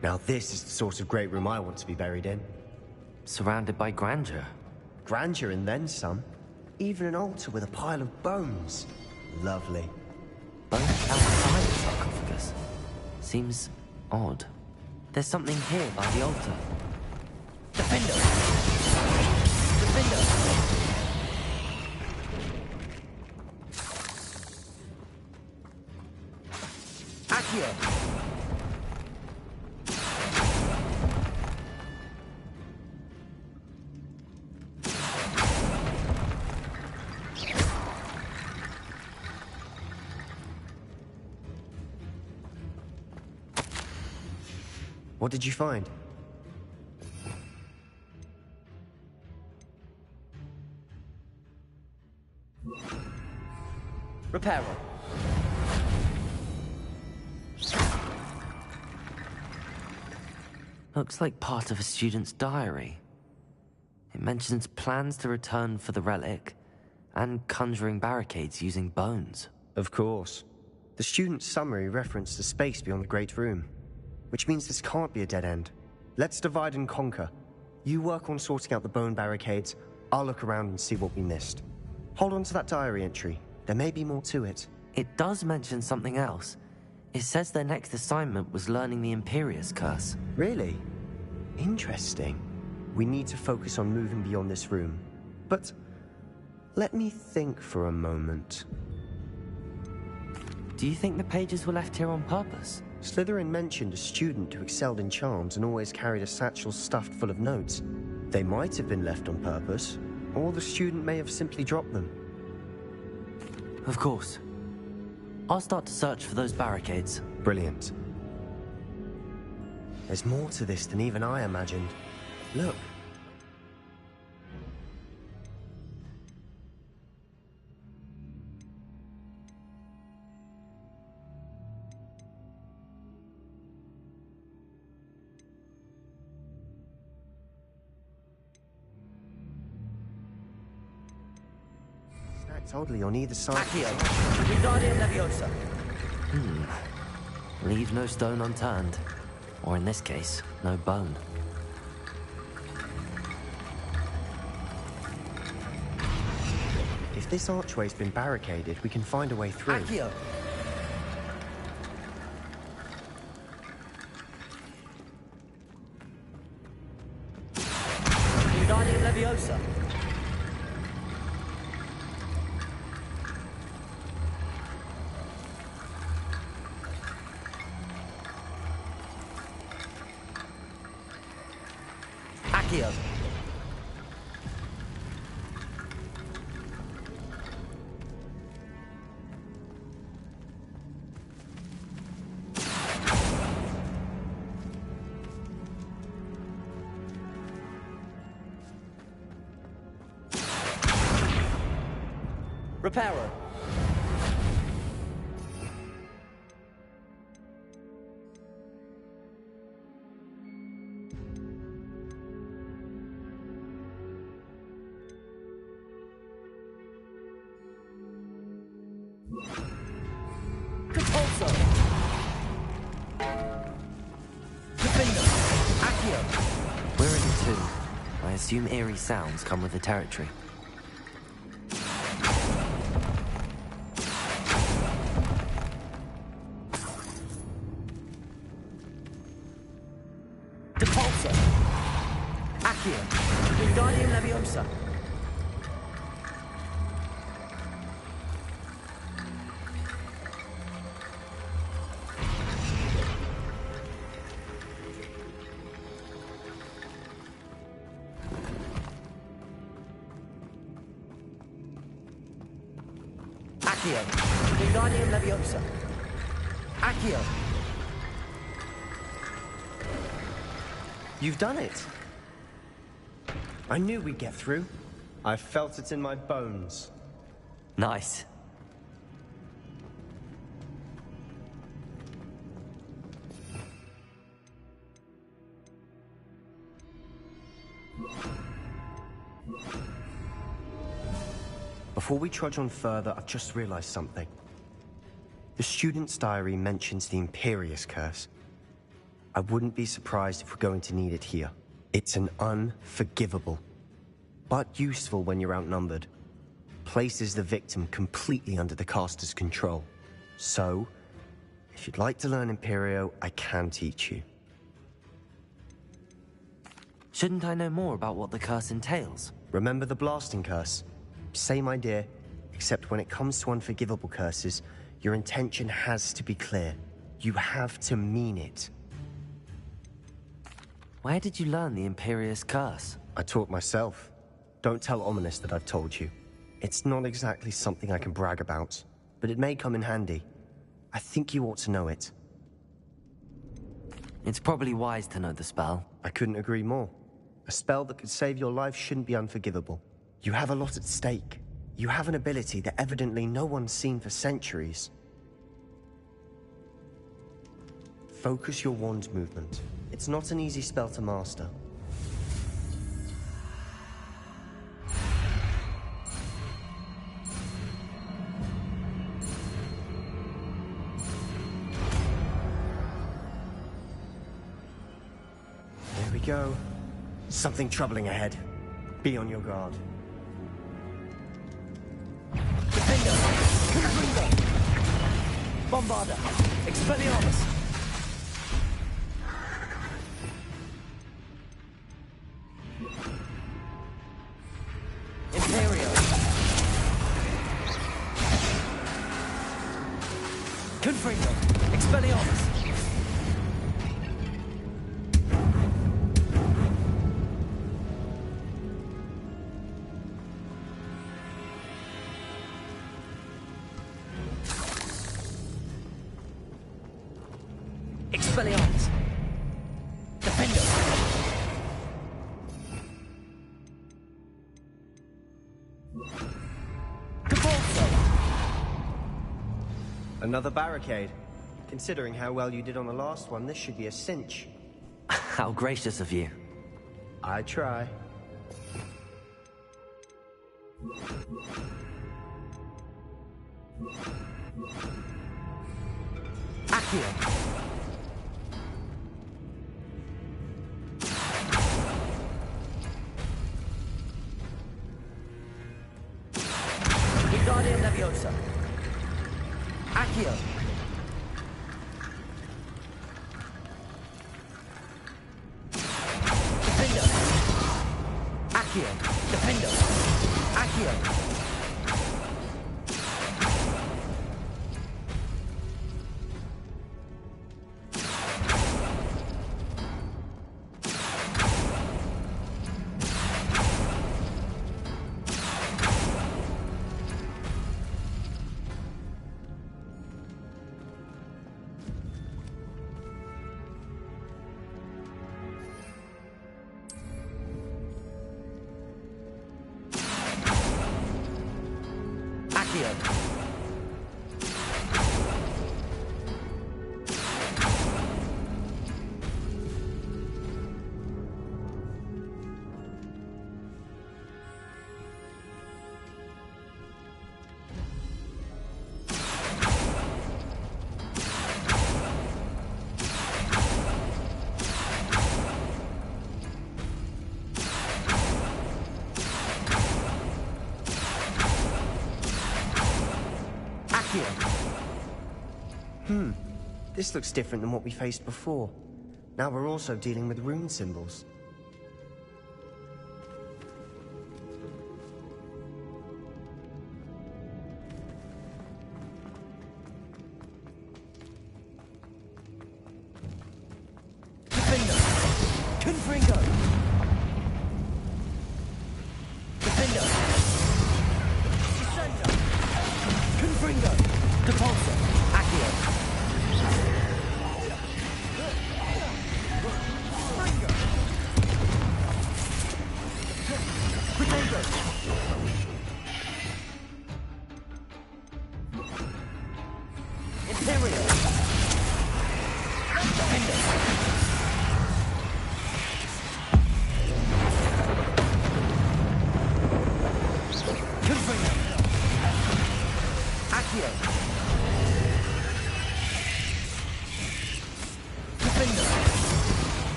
Now this is the sort of great room I want to be buried in. Surrounded by grandeur. Grandeur and then some. Even an altar with a pile of bones. Lovely. Bones outside the sarcophagus. Seems odd. There's something here by the altar. Defender! Defender! Accio! What did you find? Repairer. Looks like part of a student's diary. It mentions plans to return for the relic and conjuring barricades using bones. Of course. The student's summary referenced a space beyond the Great Room, which means this can't be a dead end. Let's divide and conquer. You work on sorting out the bone barricades, I'll look around and see what we missed. Hold on to that diary entry. There may be more to it. It does mention something else. It says their next assignment was learning the Imperious Curse. Really? Interesting. We need to focus on moving beyond this room. But let me think for a moment. Do you think the pages were left here on purpose? Slytherin mentioned a student who excelled in charms and always carried a satchel stuffed full of notes. They might have been left on purpose, or the student may have simply dropped them. Of course. I'll start to search for those barricades. Brilliant. There's more to this than even I imagined. Look. Stacked oddly on either side. Accio, Wingardium Leviosa. Leave no stone unturned. Or in this case, no bone. If this archway's been barricaded, we can find a way through. Accio. Wingardium Leviosa. Accio. Reparo. Compulso. Defender. Accio. We're in the two. I assume eerie sounds come with the territory. Depulso. Accio. Wingardium Leviosa. Accio. Wingardium Leviosa. Accio. You've done it! I knew we'd get through. I felt it in my bones. Nice. Before we trudge on further, I've just realized something. The student's diary mentions the Imperious Curse. I wouldn't be surprised if we're going to need it here. It's an unforgivable, but useful when you're outnumbered. Places the victim completely under the caster's control. So, if you'd like to learn Imperio, I can teach you. Shouldn't I know more about what the curse entails? Remember the blasting curse? Same idea, except when it comes to unforgivable curses, your intention has to be clear. You have to mean it. Where did you learn the Imperious Curse? I taught myself. Don't tell Ominous that I've told you. It's not exactly something I can brag about, but it may come in handy. I think you ought to know it. It's probably wise to know the spell. I couldn't agree more. A spell that could save your life shouldn't be unforgivable. You have a lot at stake. You have an ability that evidently no one's seen for centuries. Focus your wand movement. It's not an easy spell to master. we go. Something troubling ahead. Be on your guard. Defender! Confringo! Bombarder! Expelliarmus! Imperio! Confringo! Expelliarmus! Expelliarmus! Defender! Another barricade. Considering how well you did on the last one, this should be a cinch. How gracious of you. I try. Accio! Wingardium Leviosa! Accio! Defender! Accio! Defender! Accio! This looks different than what we faced before. Now we're also dealing with rune symbols. Defender! Confringo! Defender! Descender! Confringo! Depulso! Accio!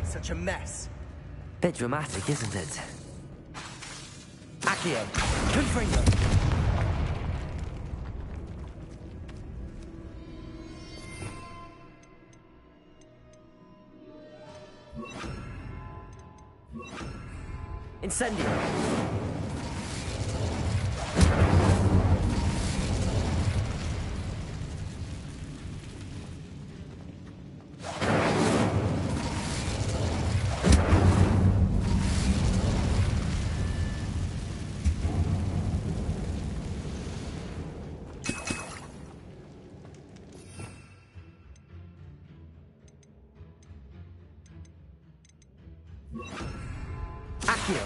Such a mess. Bit dramatic, isn't it? Accio! Confringo! Incendio! Accio!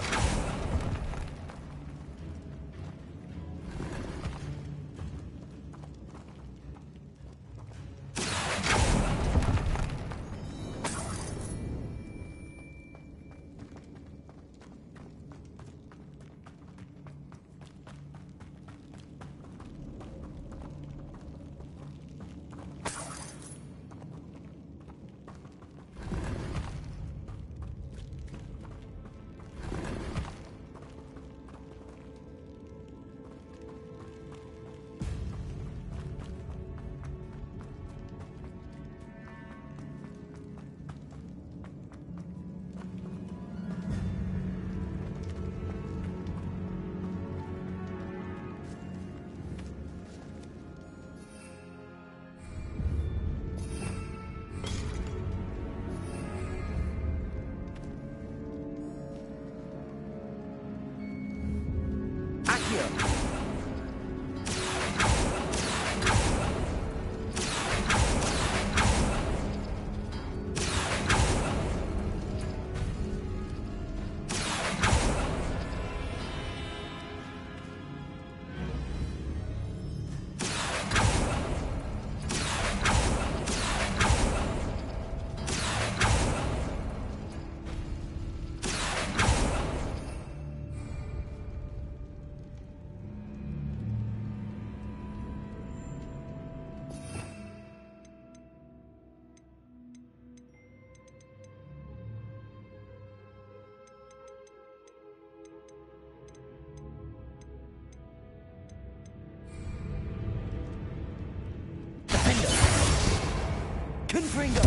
Confringo!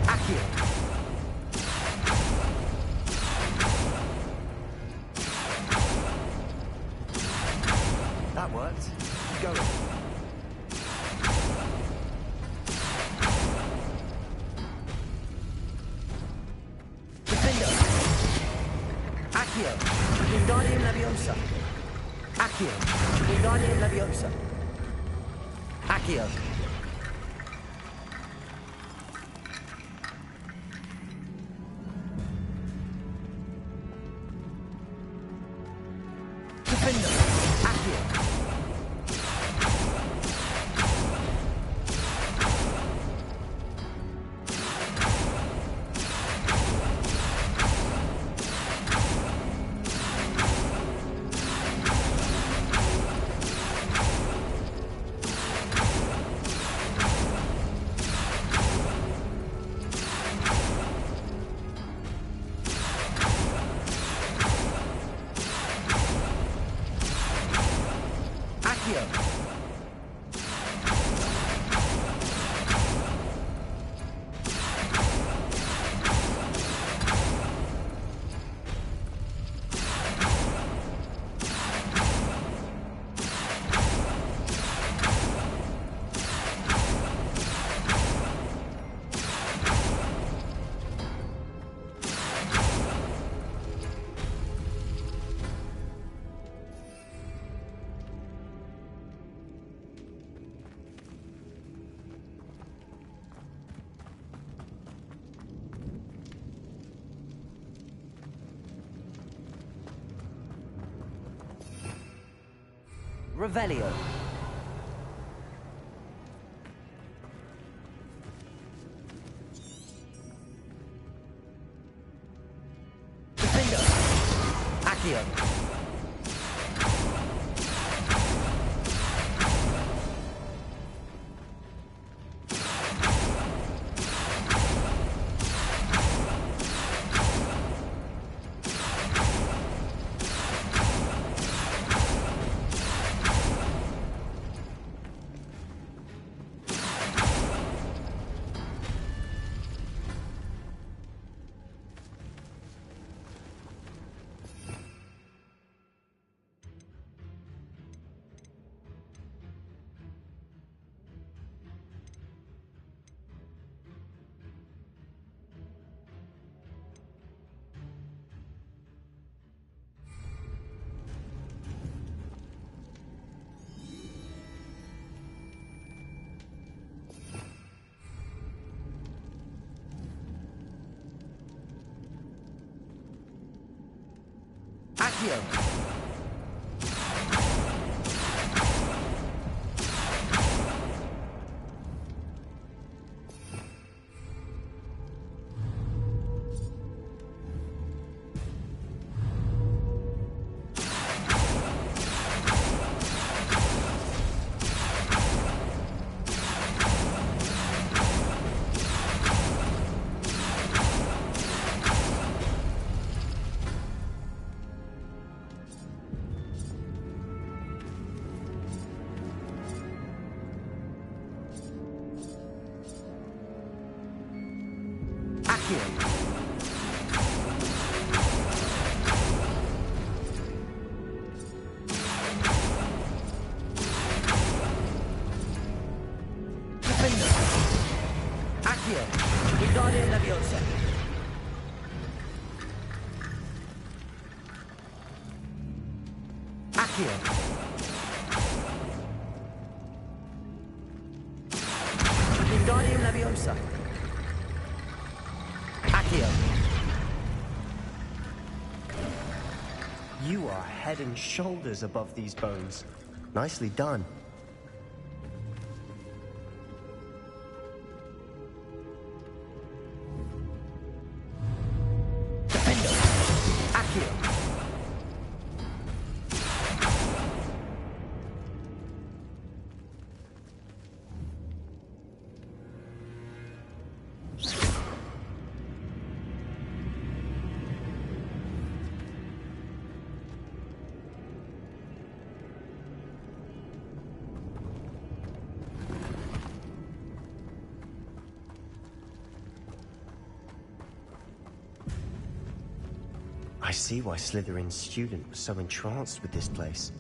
Accio! That worked. Keep going. Defendo! Accio! Wingardium Leviosa! Accio! Wingardium Leviosa! Accio! Defendo! Accio! Revelio. Defendo. Accio. Accio. Defendo. Accio. Wingardium Leviosa. Accio. Wingardium Leviosa. Accio. You are head and shoulders above these bones. Nicely done. Defendo. Accio. I see why Slytherin's student was so entranced with this place.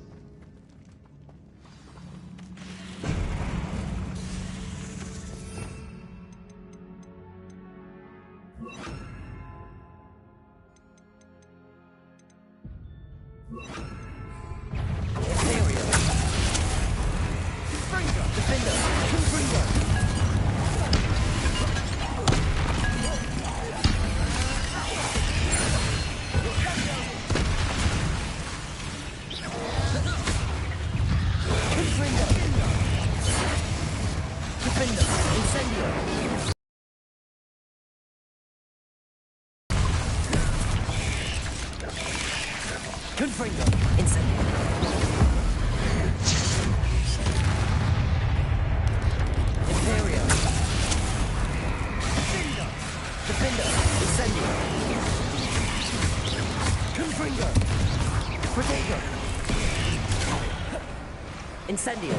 Incendio.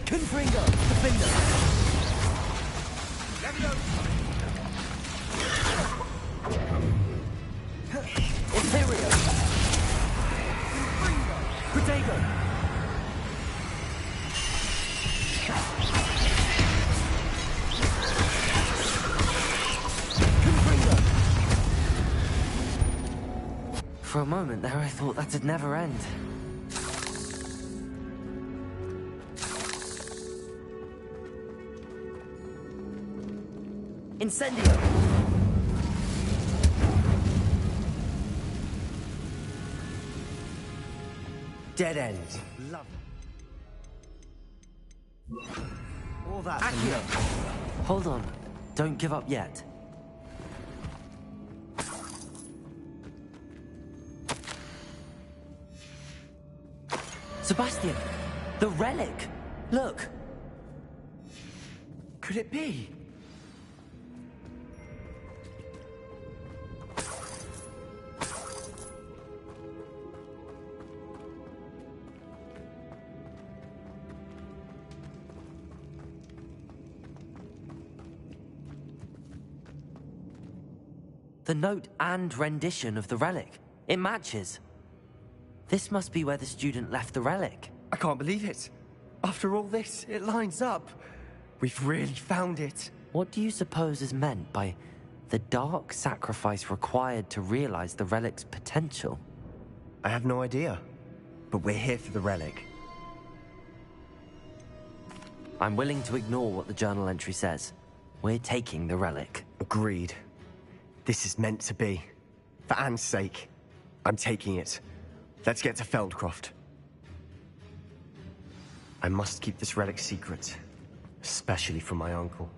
Confringo. Defender. Imperio. Protego. For a moment there, I thought that'd never end. Incendio! Dead end. Love it. All that. Accio! Hold on. Don't give up yet. Sebastian! The relic! Look! Could it be? The note and rendition of the relic. It matches. This must be where the student left the relic. I can't believe it. After all this, it lines up. We've really found it. What do you suppose is meant by the dark sacrifice required to realize the relic's potential? I have no idea. But we're here for the relic. I'm willing to ignore what the journal entry says. We're taking the relic. Agreed. This is meant to be. For Anne's sake, I'm taking it. Let's get to Feldcroft. I must keep this relic secret, especially from my uncle.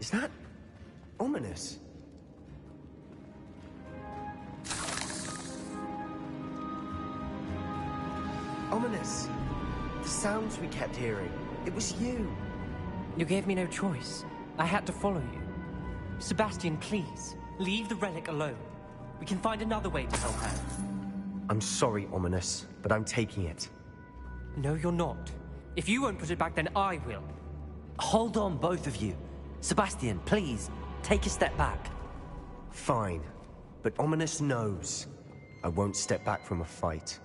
Is that ominous? Ominous. The sounds we kept hearing. It was you. You gave me no choice. I had to follow you. Sebastian, please, leave the relic alone. We can find another way to help Anne. I'm sorry, Ominous, but I'm taking it. No, you're not. If you won't put it back, then I will. Hold on, both of you. Sebastian, please, take a step back. Fine, but Ominous knows. I won't step back from a fight.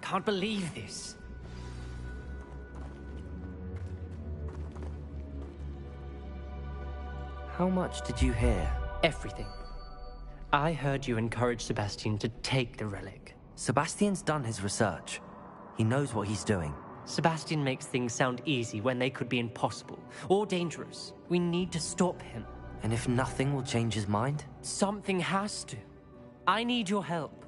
Can't believe this. How much did you hear? Everything. I heard you encourage Sebastian to take the relic. Sebastian's done his research. He knows what he's doing. Sebastian makes things sound easy when they could be impossible or dangerous. We need to stop him. And if nothing will change his mind? Something has to. I need your help.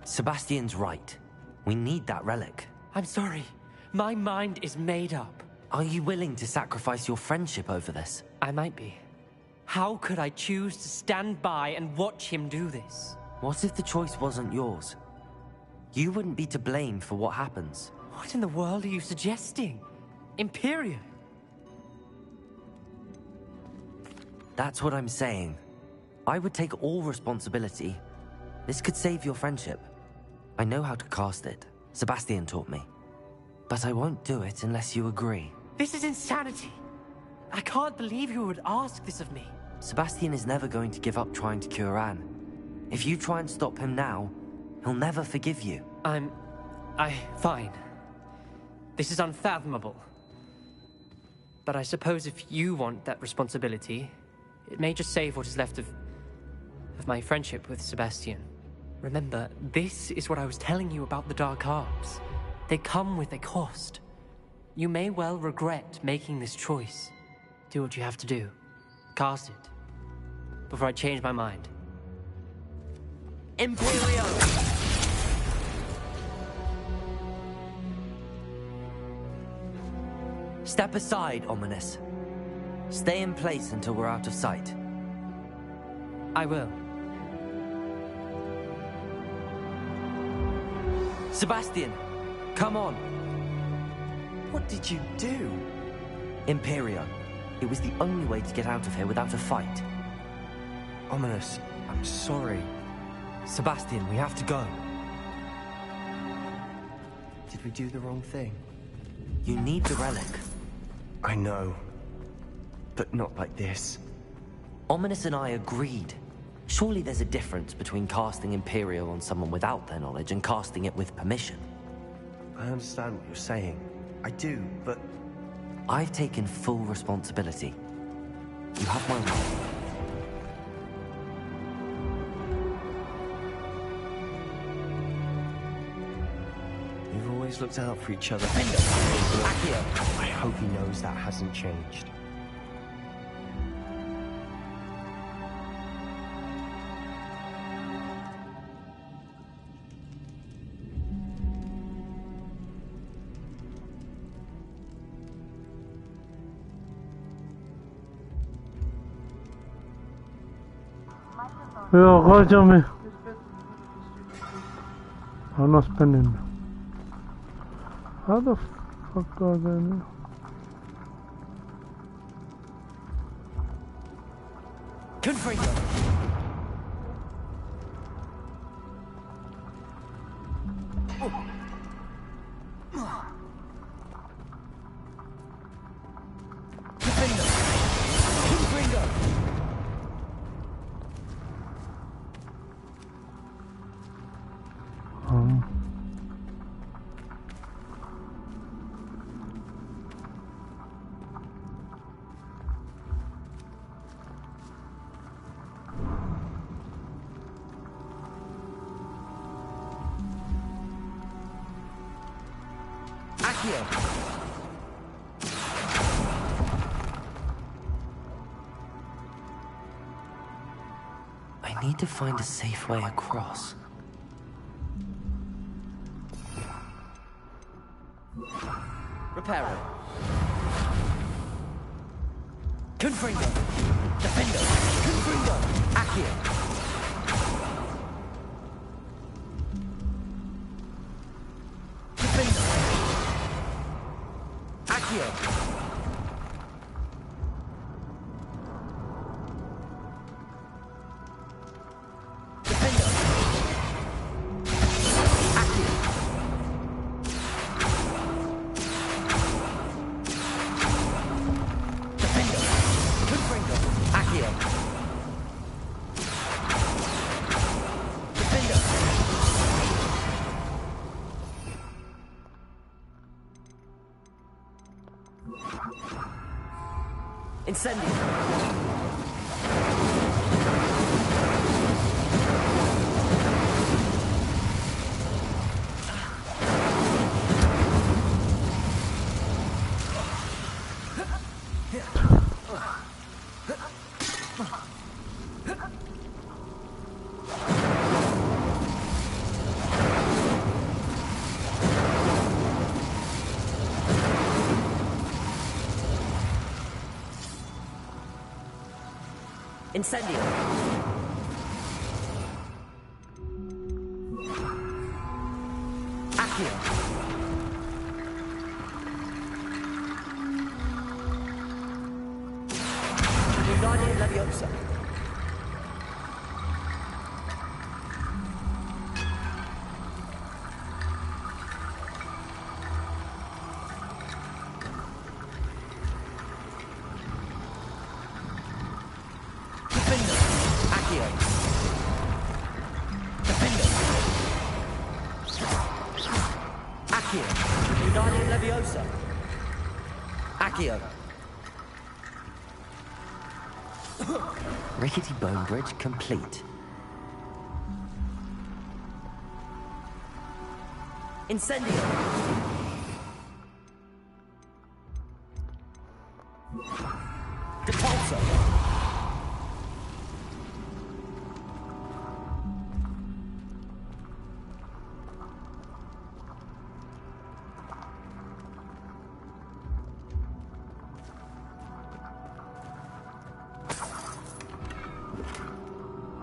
Sebastian's right. We need that relic. I'm sorry. My mind is made up. Are you willing to sacrifice your friendship over this? I might be. How could I choose to stand by and watch him do this? What if the choice wasn't yours? You wouldn't be to blame for what happens. What in the world are you suggesting? Imperium? That's what I'm saying. I would take all responsibility. This could save your friendship. I know how to cast it. Sebastian taught me. But I won't do it unless you agree. This is insanity. I can't believe you would ask this of me. Sebastian is never going to give up trying to cure Anne. If you try and stop him now, he'll never forgive you. Fine. This is unfathomable. But I suppose if you want that responsibility, it may just save what is left of my friendship with Sebastian. Remember, this is what I was telling you about the dark arts. They come with a cost. You may well regret making this choice. Do what you have to do. Cast it. Before I change my mind. Imperio! Step aside, Ominous. Stay in place until we're out of sight. I will. Sebastian, come on. What did you do? Imperio. It was the only way to get out of here without a fight. Ominous, I'm sorry. Sebastian, we have to go. Did we do the wrong thing? You need the relic. I know. But not like this. Ominous and I agreed. Surely there's a difference between casting Imperio on someone without their knowledge and casting it with permission. I understand what you're saying. I do, but... I've taken full responsibility. You have my word. We've always looked out for each other. Accio! I hope he knows that hasn't changed. Yo, escúchame. I'm not spending. How the fuck are they now? Confringo! I need to find a safe way across. Reparo. Confringo. Defendo. Confringo. Accio. Defendo. Accio. Incendio. Incendio. Accio. Wingardium Leviosa. Wingardium Leviosa. Accio. Rickety bone bridge complete. Incendio. Depulso.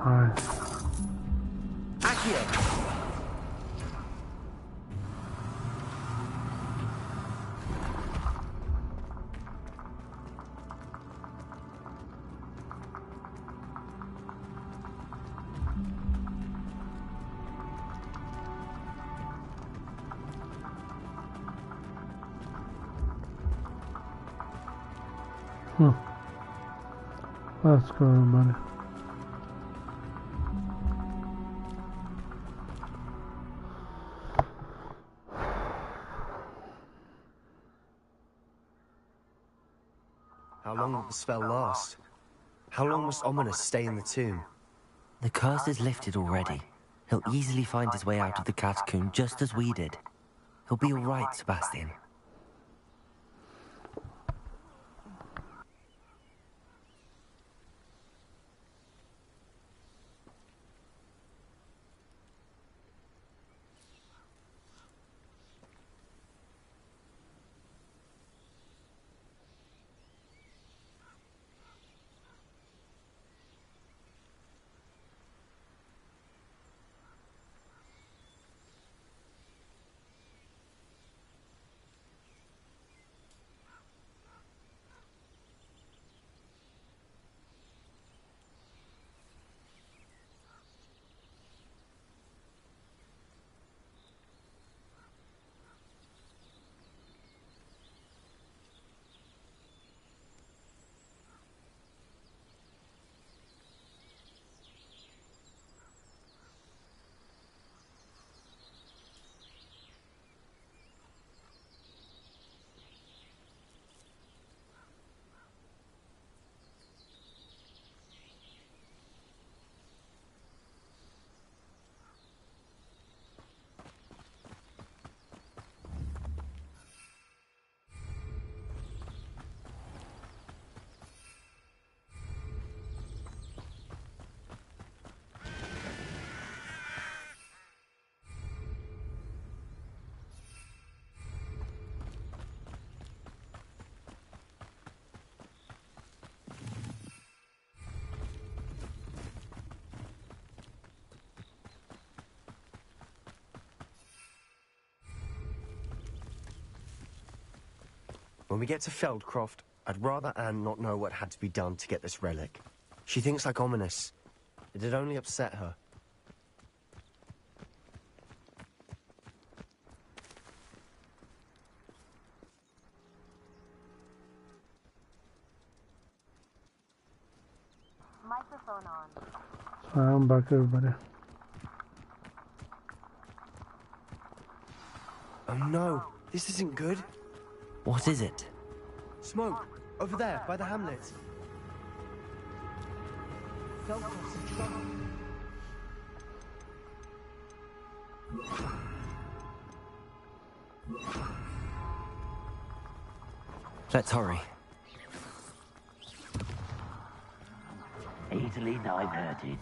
Alright. Accio. Let's go, everybody. How long will the spell last? How long must Ominous stay in the tomb? The curse is lifted already. He'll easily find his way out of the catacomb just as we did. He'll be all right, Sebastian. When we get to Feldcroft, I'd rather Anne not know what had to be done to get this relic. She thinks like Ominous. It'd only upset her. Microphone on. Sorry, I'm back, everybody. Oh no, this isn't good. What is it? Smoke, over there, by the hamlet. Let's hurry. Easily diverted.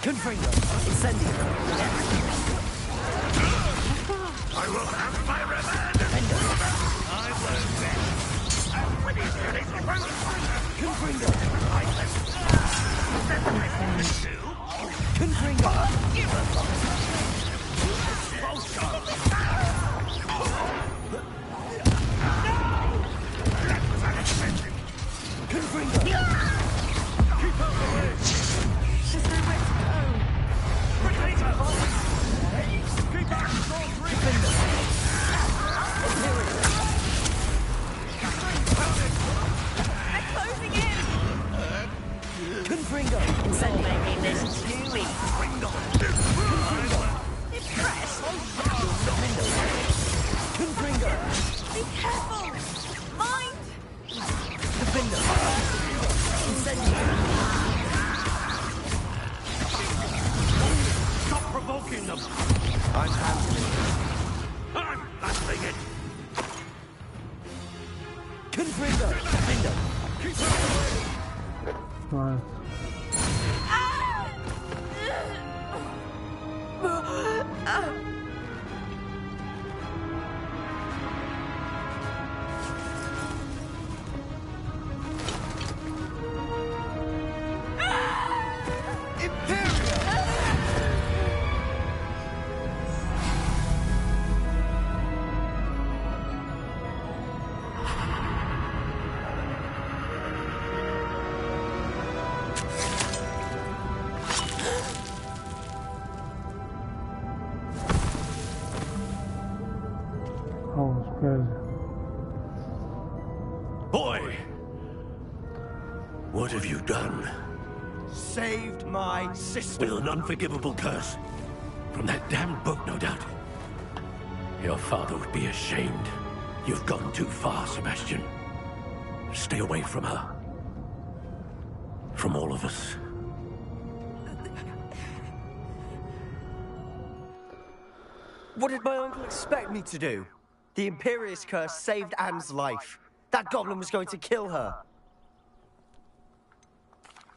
Confringo, Incendio. I will have my revenge! I won't miss. And when he's finished, Confringo. Confringo! Give Confringo. Keep out the way! There's nowhere to go! Keep back, all three! Be careful! Mind! Defender! Incendiary! Stop provoking them! I'm handling it. I'm handling it! Confringo! Defender! Keep her away! Nice. Oh, it's crazy. Boy! What have you done? Saved my sister. With an unforgivable curse. From that damned book, no doubt. Your father would be ashamed. You've gone too far, Sebastian. Stay away from her. From all of us. What did my uncle expect me to do? The Imperious curse saved Anne's life. That goblin was going to kill her.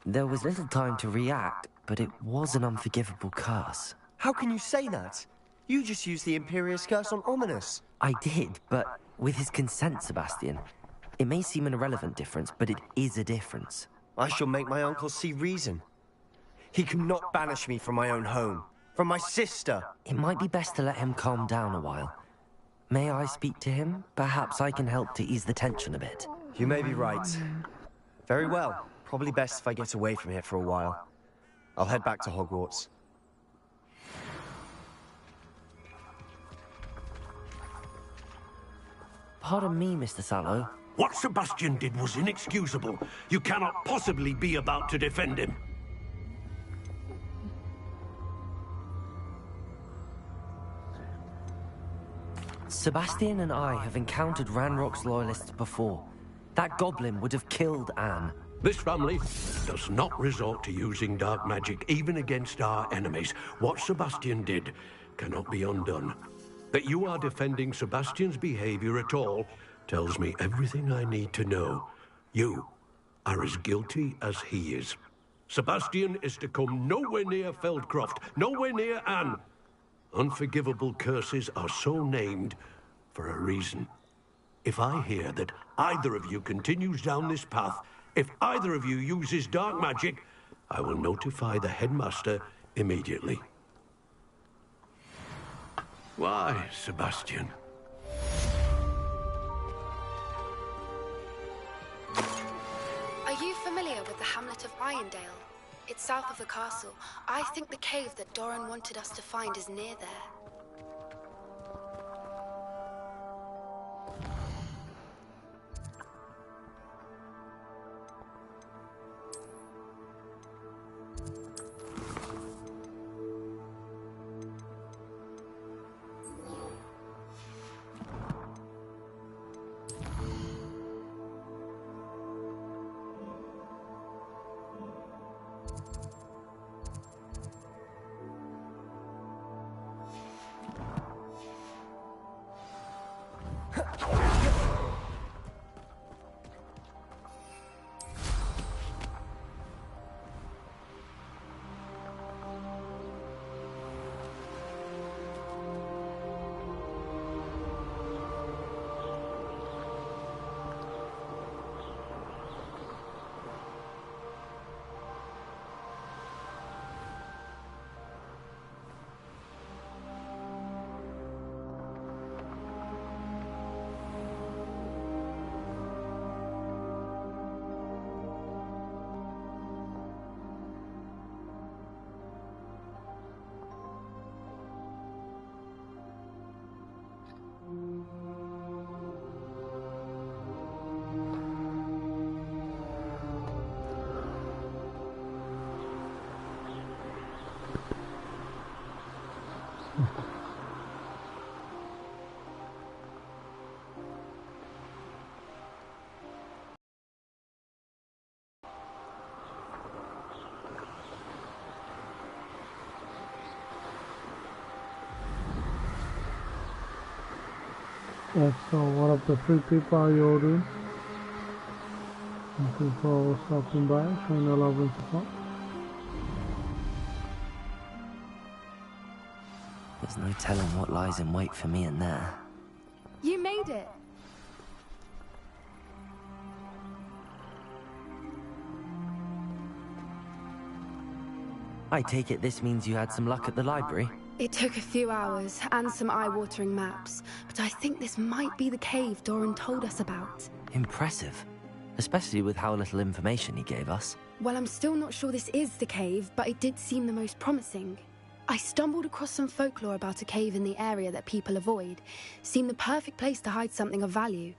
There was little time to react, but it was an unforgivable curse. How can you say that? You just used the Imperious curse on Ominous. I did, but with his consent, Sebastian. It may seem an irrelevant difference, but it is a difference. I shall make my uncle see reason. He cannot banish me from my own home. From my sister. It might be best to let him calm down a while. May I speak to him? Perhaps I can help to ease the tension a bit. You may be right. Very well. Probably best if I get away from here for a while. I'll head back to Hogwarts. Pardon me, Mr. Sallow. What Sebastian did was inexcusable. You cannot possibly be about to defend him. Sebastian and I have encountered Ranrock's loyalists before. That goblin would have killed Anne. This family does not resort to using dark magic, even against our enemies. What Sebastian did cannot be undone. That you are defending Sebastian's behavior at all tells me everything I need to know. You are as guilty as he is. Sebastian is to come nowhere near Feldcroft, nowhere near Anne. Unforgivable curses are so named for a reason. If I hear that either of you continues down this path, if either of you uses dark magic, I will notify the headmaster immediately. Why, Sebastian? Are you familiar with the hamlet of Irondale? It's south of the castle. I think the cave that Doran wanted us to find is near there. Yeah, so what up the free people, how you all doing? Thank you for stopping by, showing your love and support. There's no telling what lies in wait for me in there. You made it. I take it this means you had some luck at the library? It took a few hours and some eye-watering maps, but I think this might be the cave Doran told us about. Impressive. Especially with how little information he gave us. Well, I'm still not sure this is the cave, but it did seem the most promising. I stumbled across some folklore about a cave in the area that people avoid. Seemed the perfect place to hide something of value.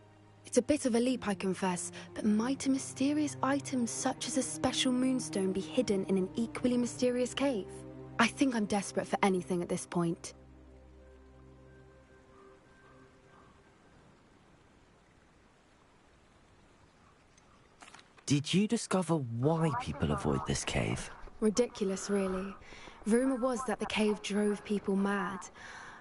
It's a bit of a leap, I confess, but might a mysterious item such as a special moonstone be hidden in an equally mysterious cave? I think I'm desperate for anything at this point. Did you discover why people avoid this cave? Ridiculous, really. Rumor was that the cave drove people mad.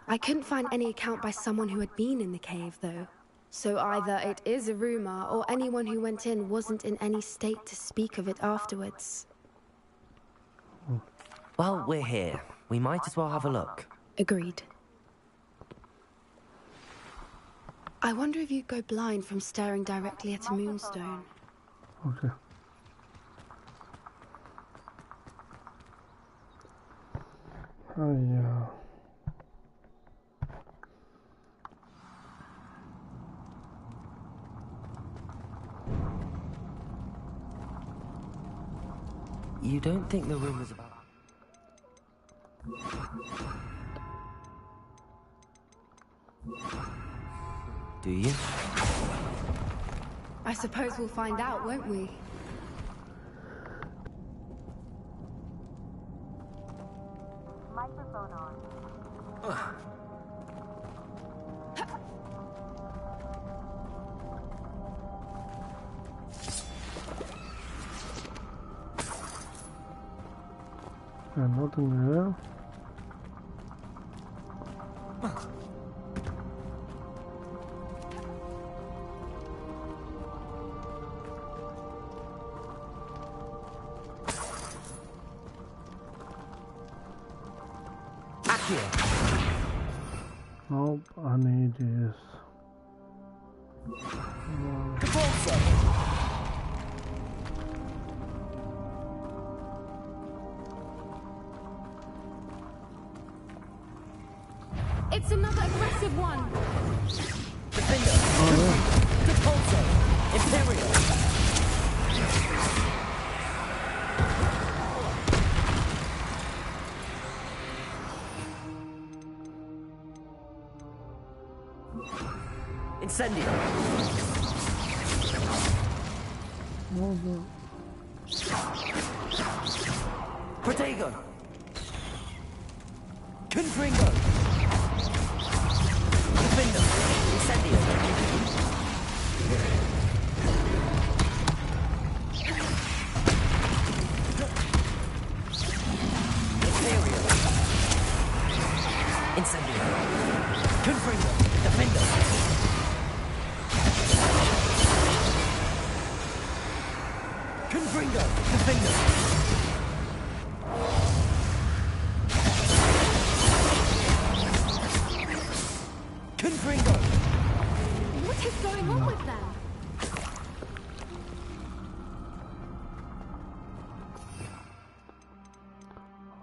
I couldn't find any account by someone who had been in the cave, though. So either it is a rumor, or anyone who went in wasn't in any state to speak of it afterwards. Well, we're here. We might as well have a look. Agreed. I wonder if you'd go blind from staring directly at a moonstone. Okay. Oh yeah. You don't think the rumors about... Do you? I suppose we'll find out, won't we? Microphone on. And nothing there. Nope, I need this. It's another aggressive one! Defender! Repulsor! Imperial! Incendio! Protego! Confringo! Defender! Incendio! Imperial! Incendio! Confringo! Defender! Confringo! Defender! Confringo! What is going on with them?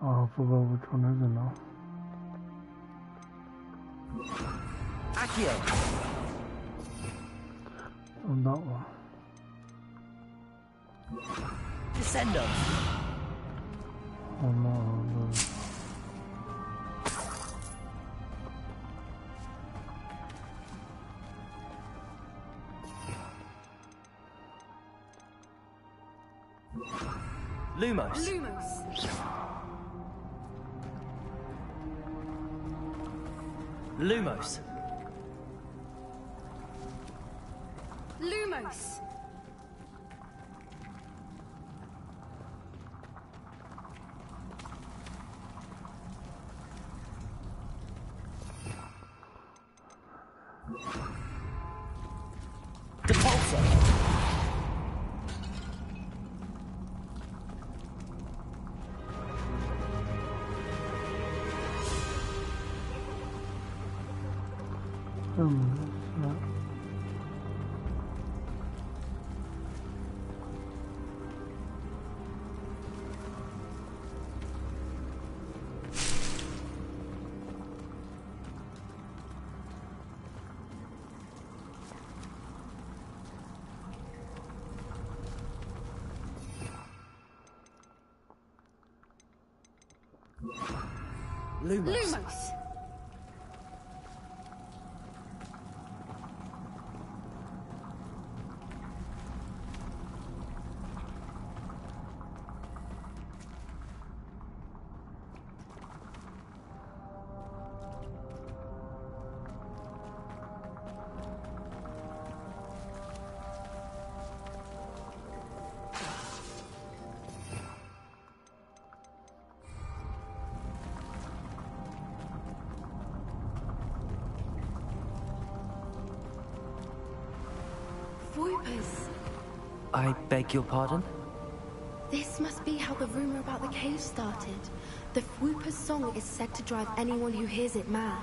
Oh, I forgot which one is it now. Accio! On that one. Descendo! Oh no, no. Lumos! Lumos! Lumos! Lumos! Lumos. I beg your pardon? This must be how the rumor about the cave started. The Whooper's song is said to drive anyone who hears it mad.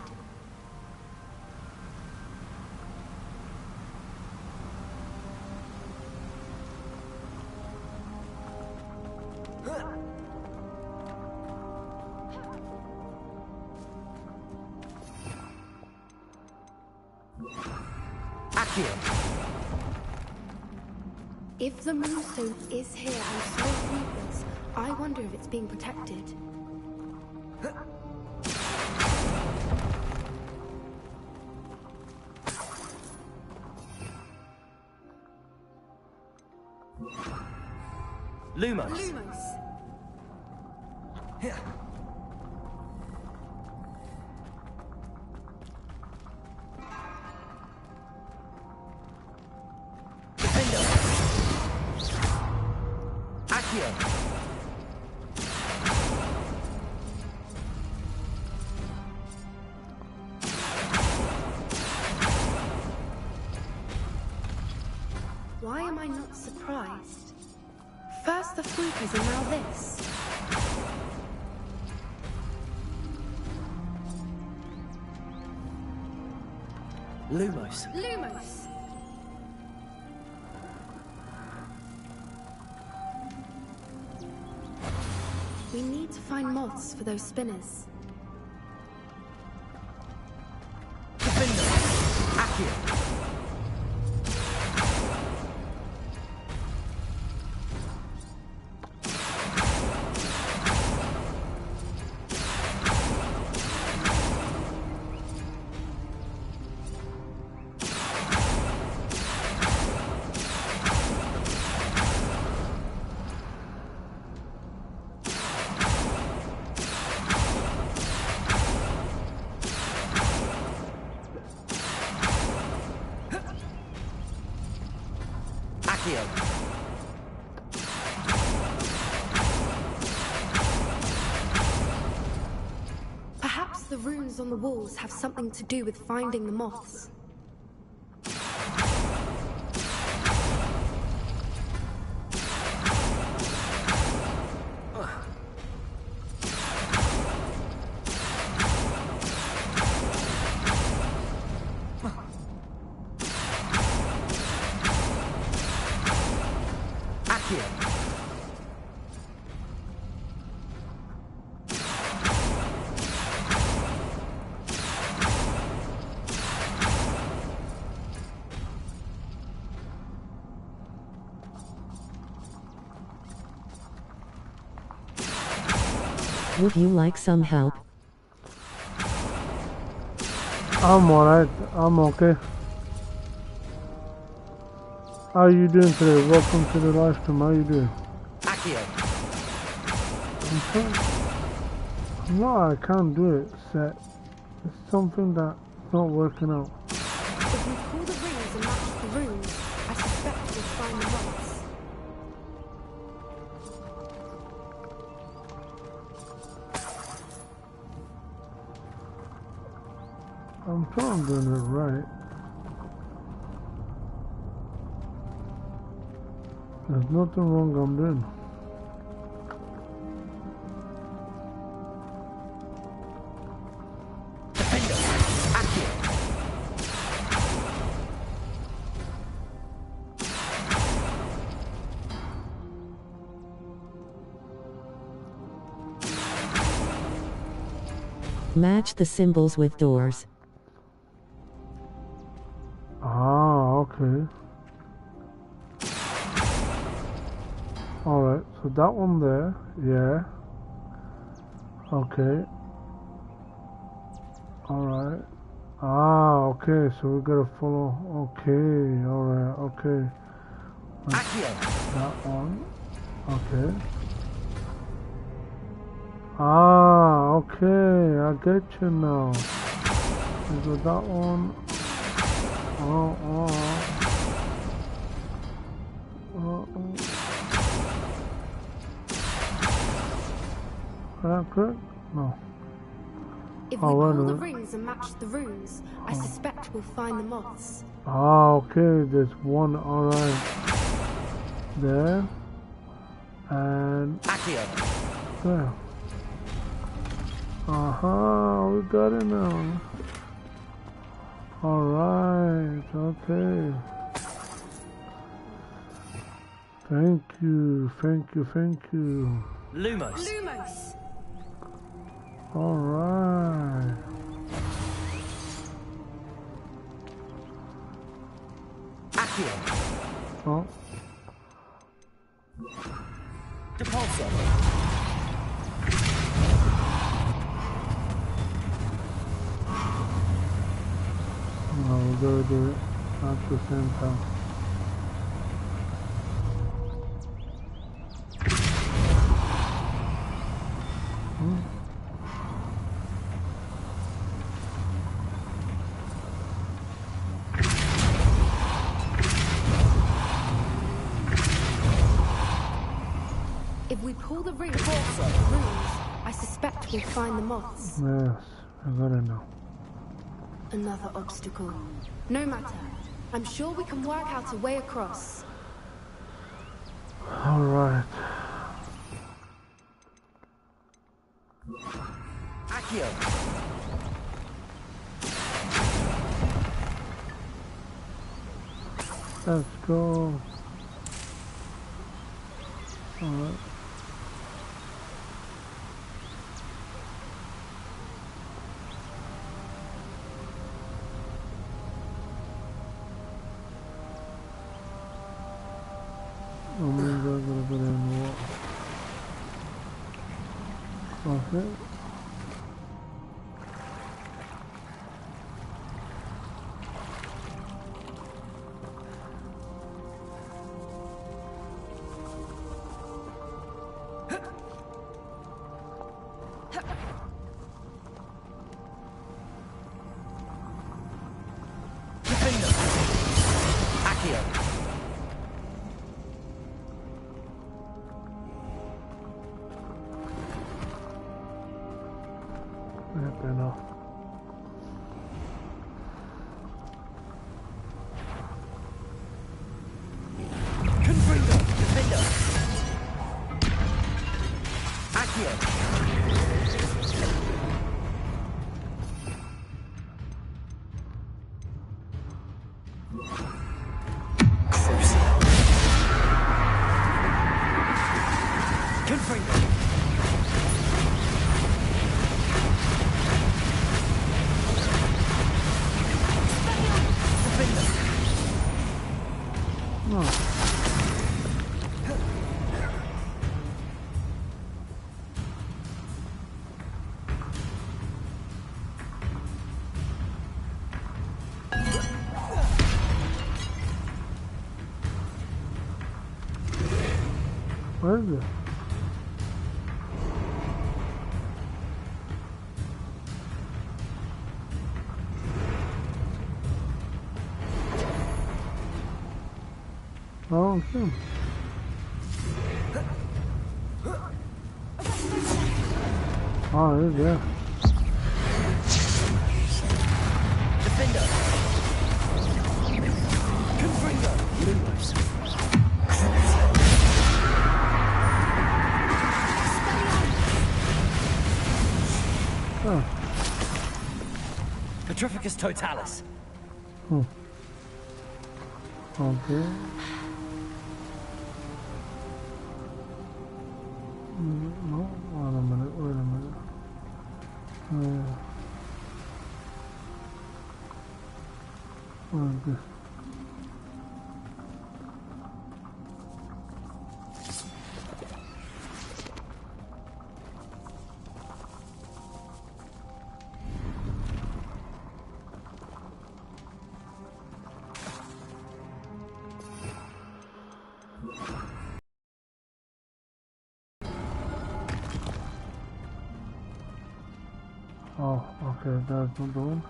If the Moonstone is here and so Whoopers, I wonder if it's being protected. Lumos. Here. Why am I not surprised? First the Whoopers and now this. Lumos. Lumos! We need to find moths for those spinners. Perhaps the runes on the walls have something to do with finding the moths. Would you like some help? I'm alright. I'm okay. How are you doing today? Welcome to the live stream. How are you doing? I'm fine. No, I can't do it, Set. It's something that's not working out. If we pull the rings and match the runes, I suspect we'll find the moths. I'm sure I'm doing it right. There's nothing wrong I'm doing. Match the symbols with doors. Ah, okay. Alright, so that one there, yeah. Okay. Alright. Ah, okay, so we gotta follow. Okay, alright, okay. That one. Okay. Ah, okay, I get you now. So that one. That good? No. If we pull the rings and match the runes, I suspect we'll find the moths. Ah, okay, there's one, alright. There. And there. Aha, we got it now. Alright, okay. Thank you. Lumos. Alright. Oh. Depulso. No, we gotta do it at the same time. If we pull the rings off the runes, I suspect we'll find the moths. Yes, I got it now. Another obstacle. No matter. I'm sure we can work out a way across. Alright. Accio. Let's go. Alright. I'm gonna put in what? Okay. Enough. Defender. Accio. Where is it? Oh, okay. Oh, it is, yeah. Defender. Confringo. Lumos. Oh. Petrificus totalis. Okay. No, wait a minute. What is this? Oh, okay, that's not the one.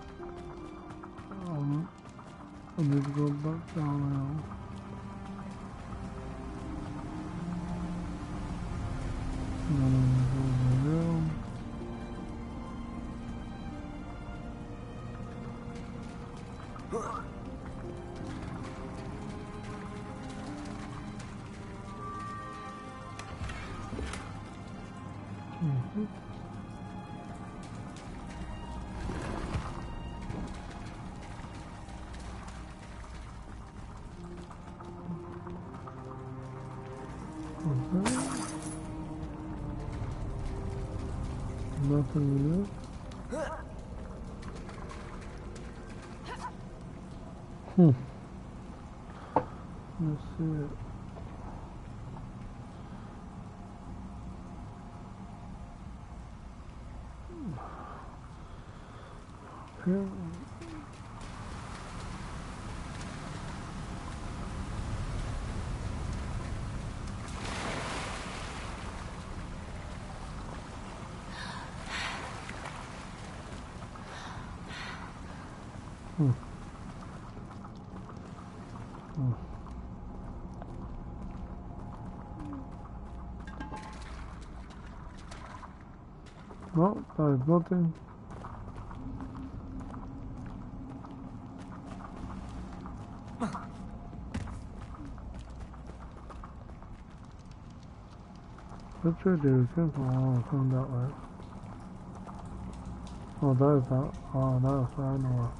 I need to go back down now. Nothing new. Let's see it. Okay. No, there is nothing. Which way do we come from? Oh, come that way. Oh, there's that. Oh, that's right, I know.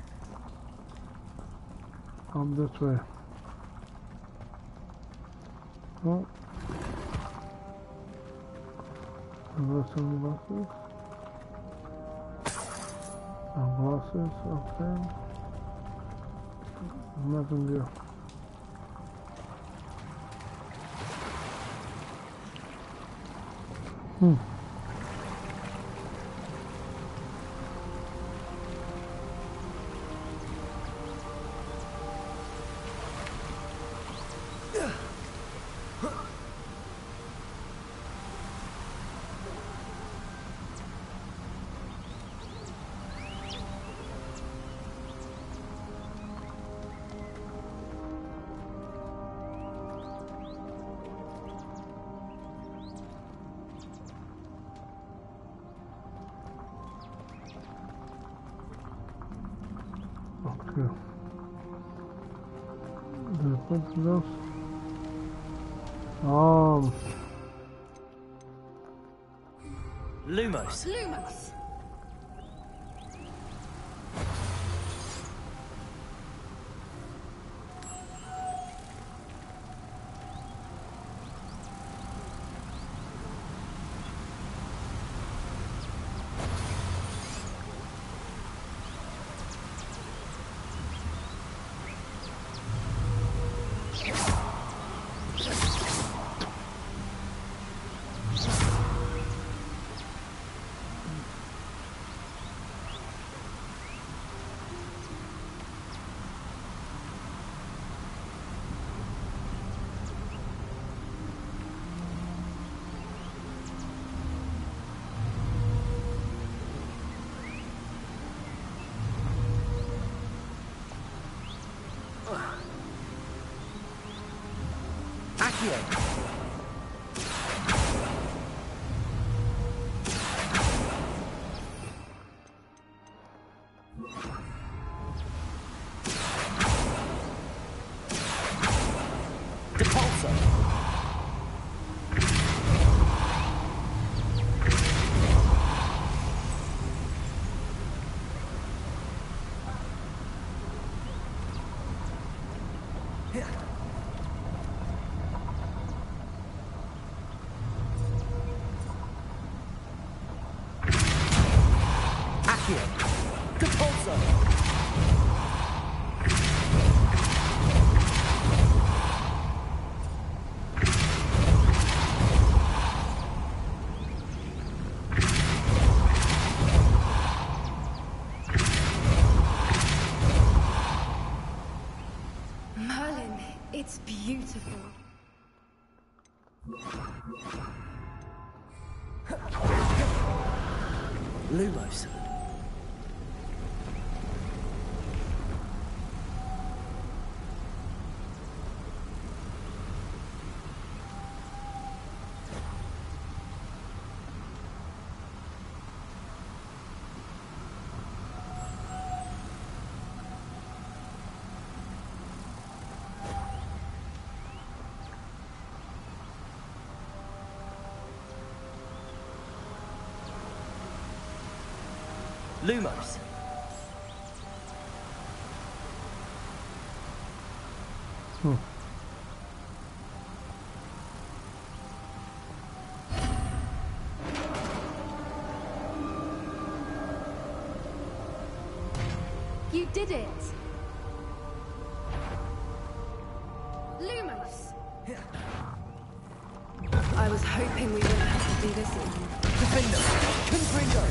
Come this way. Oh. And there's some glasses. Some glasses, okay. Nothing there. Okay. What's this? Lumos. Lumos! It's beautiful. Lumos. Lumos. You did it! Lumos! I was hoping we wouldn't have to do this again. Defender! Confringo!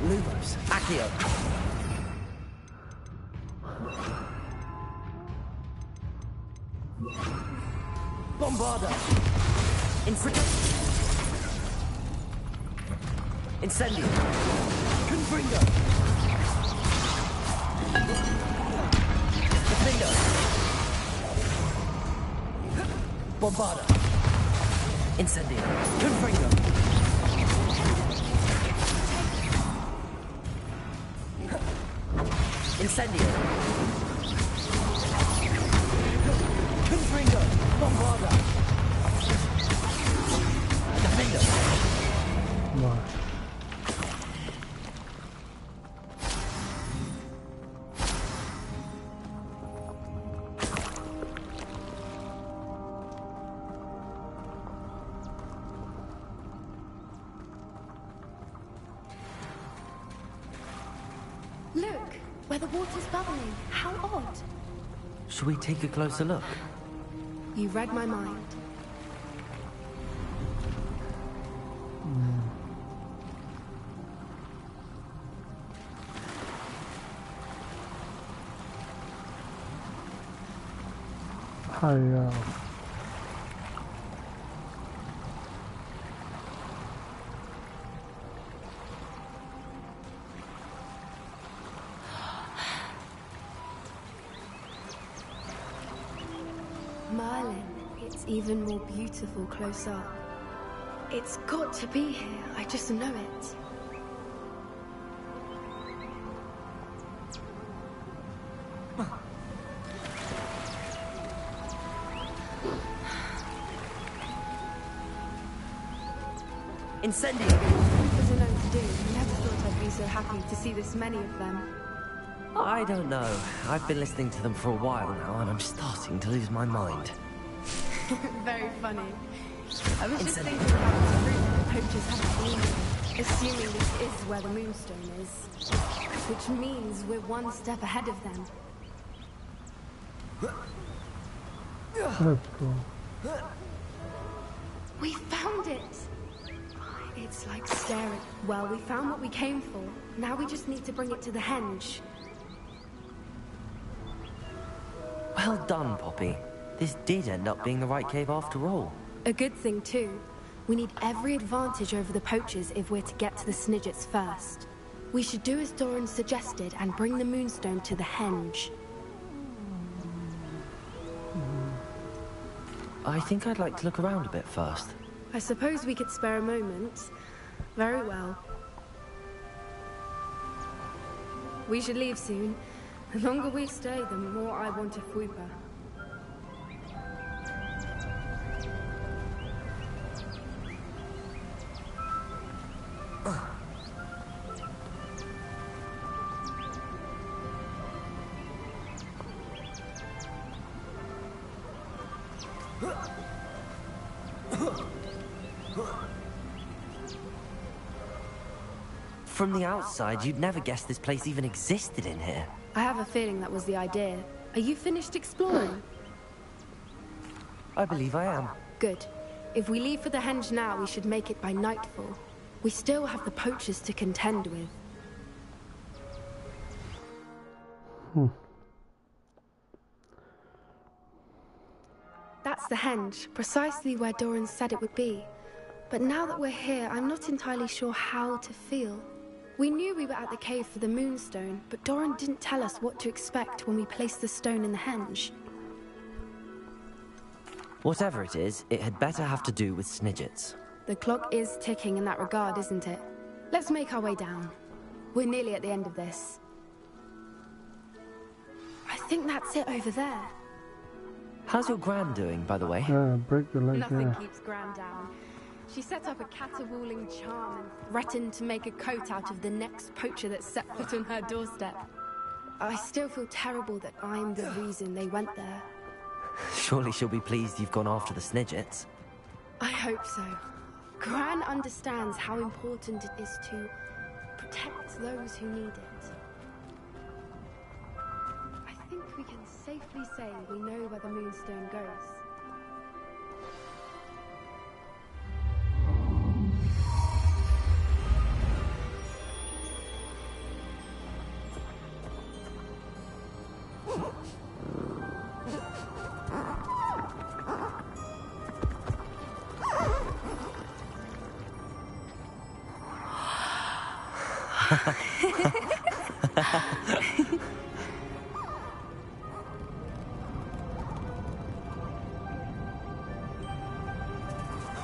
Lumos. Accio. Bombarda! Incendio! Confringo! Defender! Bombarda! Incendio! Confringo! Incendio! Confringo! Bombarda! Defender! Right. Look, where the water's bubbling. How odd. Should we take a closer look? You read my mind. Hi, Merlin, it's even more beautiful close up. It's got to be here, I just know it. Incendio! There's a load to do. Never thought I'd be so happy to see this many of them. I don't know. I've been listening to them for a while now, and I'm starting to lose my mind. Very funny. I was just thinking about the route the poachers haven't been in, assuming this is where the moonstone is. Which means we're one step ahead of them. that's cool. We found it! It's like staring. Well, we found what we came for. Now we just need to bring it to the henge. Well done, Poppy. This did end up being the right cave after all. A good thing, too. We need every advantage over the poachers if we're to get to the Snidgets first. We should do as Doran suggested and bring the moonstone to the henge. I think I'd like to look around a bit first. I suppose we could spare a moment. Very well. We should leave soon. The longer we stay, the more I want a Fwooper. From the outside, you'd never guess this place even existed in here. I have a feeling that was the idea. Are you finished exploring? I believe I am. Good. If we leave for the henge now, we should make it by nightfall. We still have the poachers to contend with. the henge, precisely where Doran said it would be. But now that we're here, I'm not entirely sure how to feel. We knew we were at the cave for the moonstone, but Doran didn't tell us what to expect when we placed the stone in the henge. Whatever it is, it had better have to do with Snidgets. The clock is ticking in that regard, isn't it? Let's make our way down. We're nearly at the end of this. I think that's it over there. How's your gran doing, by the way? Break your leg. Nothing keeps Gran down. She set up a caterwauling charm and threatened to make a coat out of the next poacher that set foot on her doorstep. I still feel terrible that I'm the reason they went there. Surely she'll be pleased you've gone after the Snidgets. I hope so. Gran understands how important it is to protect those who need it. I think we can safely say we know where the moonstone goes.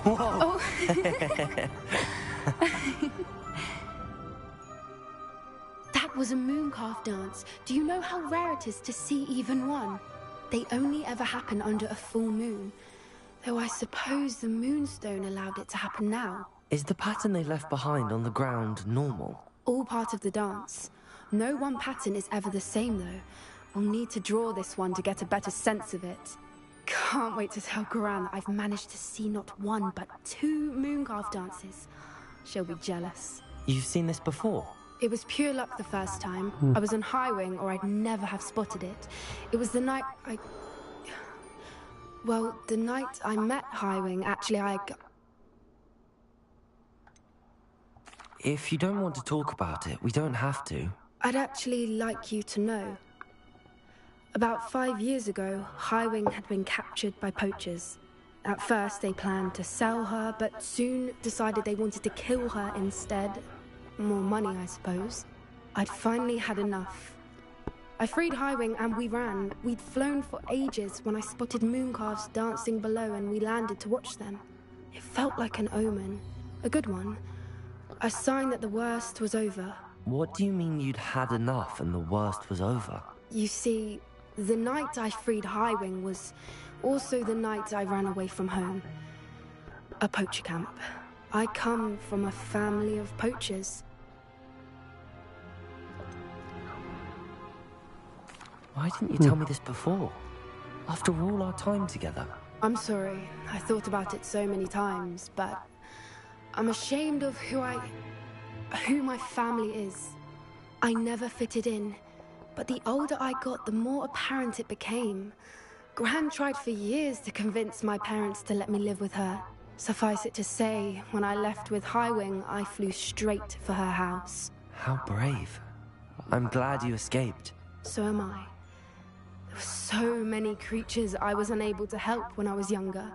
Whoa! That was a mooncalf dance. Do you know how rare it is to see even one? They only ever happen under a full moon. Though I suppose the moonstone allowed it to happen now. Is the pattern they left behind on the ground normal? All part of the dance. No one pattern is ever the same, though. We'll need to draw this one to get a better sense of it. Can't wait to tell Gran that I've managed to see not one, but 2 mooncalf dances. She'll be jealous. You've seen this before? It was pure luck the first time. I was on Highwing, or I'd never have spotted it. It was the night Well, the night I met Highwing, actually, If you don't want to talk about it, we don't have to. I'd actually like you to know. About 5 years ago, Highwing had been captured by poachers. At first, they planned to sell her, but soon decided they wanted to kill her instead. More money, I suppose. I'd finally had enough. I freed Highwing and we ran. We'd flown for ages when I spotted mooncalves dancing below and we landed to watch them. It felt like an omen. A good one. A sign that the worst was over. What do you mean you'd had enough and the worst was over? You see, the night I freed Highwing was also the night I ran away from home. A poacher camp. I come from a family of poachers. Why didn't you tell me this before? After all our time together. I'm sorry. I thought about it so many times, but I'm ashamed of who my family is. I never fitted in, but the older I got, the more apparent it became. Gran tried for years to convince my parents to let me live with her. Suffice it to say, when I left with Highwing, I flew straight for her house. How brave. I'm glad you escaped. So am I. There were so many creatures I was unable to help when I was younger.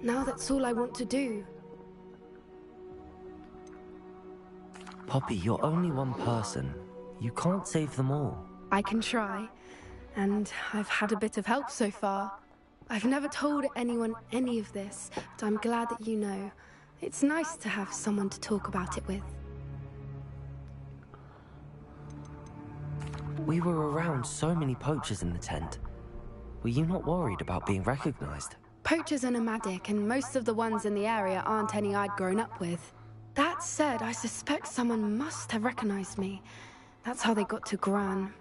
Now that's all I want to do. Poppy, you're only one person. You can't save them all. I can try, and I've had a bit of help so far. I've never told anyone any of this, but I'm glad that you know. It's nice to have someone to talk about it with. We were around so many poachers in the tent. Were you not worried about being recognized? Poachers are nomadic, and most of the ones in the area aren't any I'd grown up with. That said, I suspect someone must have recognized me. That's how they got to Gran.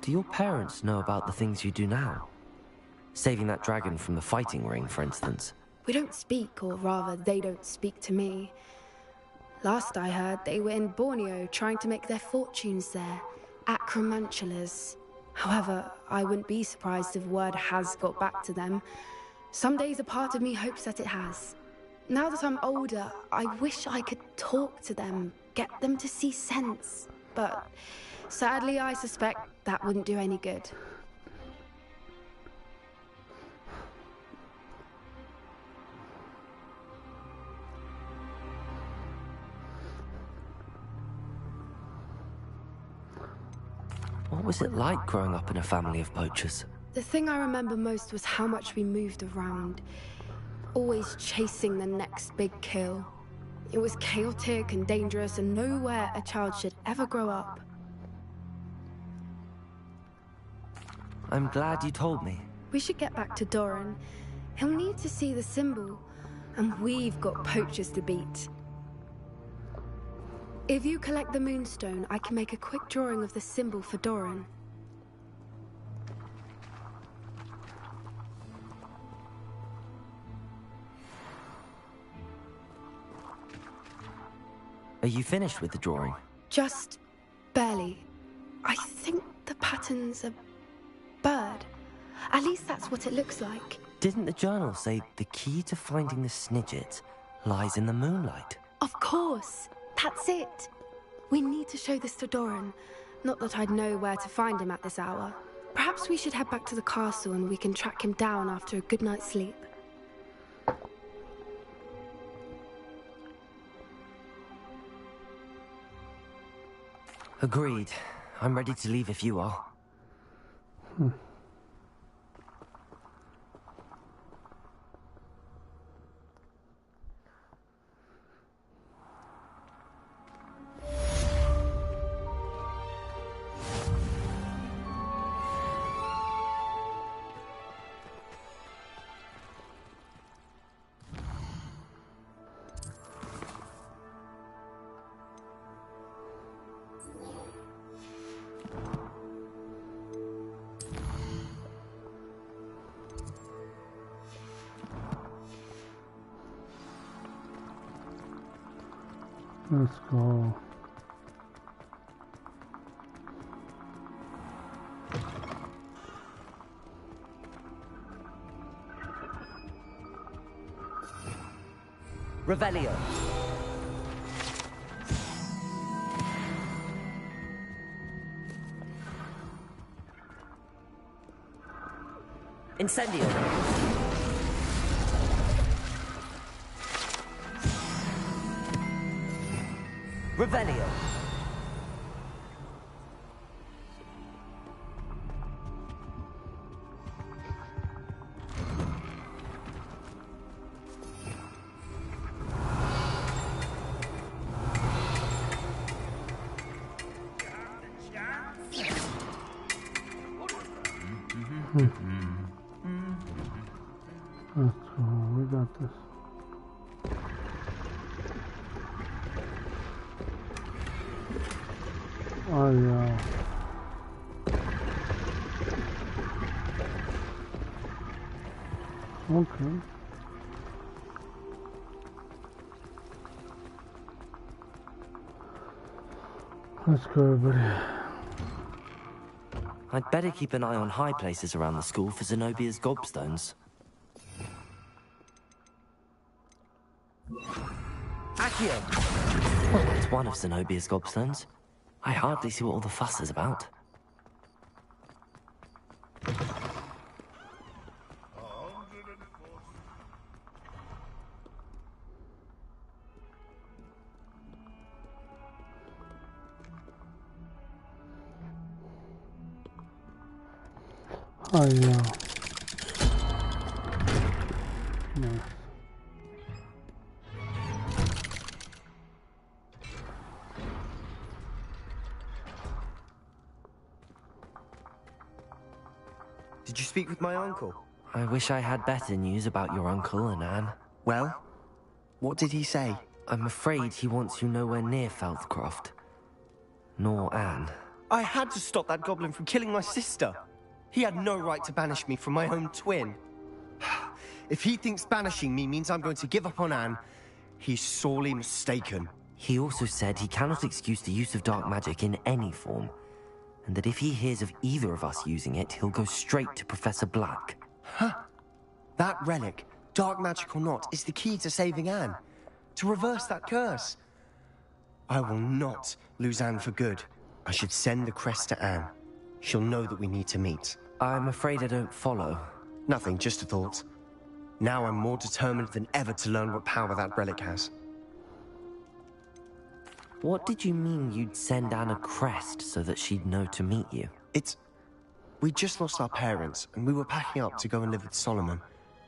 Do your parents know about the things you do now? Saving that dragon from the fighting ring, for instance. We don't speak, or rather, they don't speak to me. Last I heard, they were in Borneo trying to make their fortunes there. Acromantulas. However, I wouldn't be surprised if word has got back to them. Some days a part of me hopes that it has. Now that I'm older, I wish I could talk to them, get them to see sense. But Sadly, I suspect that wouldn't do any good. What was it like growing up in a family of poachers? The thing I remember most was how much we moved around, always chasing the next big kill. It was chaotic and dangerous, and nowhere a child should ever grow up. I'm glad you told me. We should get back to Doran. He'll need to see the symbol, and we've got poachers to beat. If you collect the moonstone, I can make a quick drawing of the symbol for Doran. Are you finished with the drawing? Just barely. I think the pattern's a bird. At least that's what it looks like. Didn't the journal say the key to finding the Snidget lies in the moonlight? Of course. That's it. We need to show this to Doran. Not that I'd know where to find him at this hour. Perhaps we should head back to the castle and we can track him down after a good night's sleep. Agreed. I'm ready to leave if you are. Let's go. Revelio. Incendio. Revelio. Let's go. We got this. Oh yeah. Okay. Let's go, everybody. I'd better keep an eye on high places around the school for Zenobia's gobstones. Accio! Well, it's one of Zenobia's gobstones. I hardly see what all the fuss is about. Oh yeah. Nice. Did you speak with my uncle? I wish I had better news about your uncle and Anne. Well, what did he say? I'm afraid he wants you nowhere near Felthcroft. Nor Anne. I had to stop that goblin from killing my sister. He had no right to banish me from my own twin. If he thinks banishing me means I'm going to give up on Anne, he's sorely mistaken. He also said he cannot excuse the use of dark magic in any form, and that if he hears of either of us using it, he'll go straight to Professor Black. Huh. That relic, dark magic or not, is the key to saving Anne. To reverse that curse. I will not lose Anne for good. I should send the crest to Anne. She'll know that we need to meet. I'm afraid I don't follow. Nothing, just a thought. Now I'm more determined than ever to learn what power that relic has. What did you mean you'd send Anne a crest so that she'd know to meet you? We just lost our parents, and we were packing up to go and live with Solomon.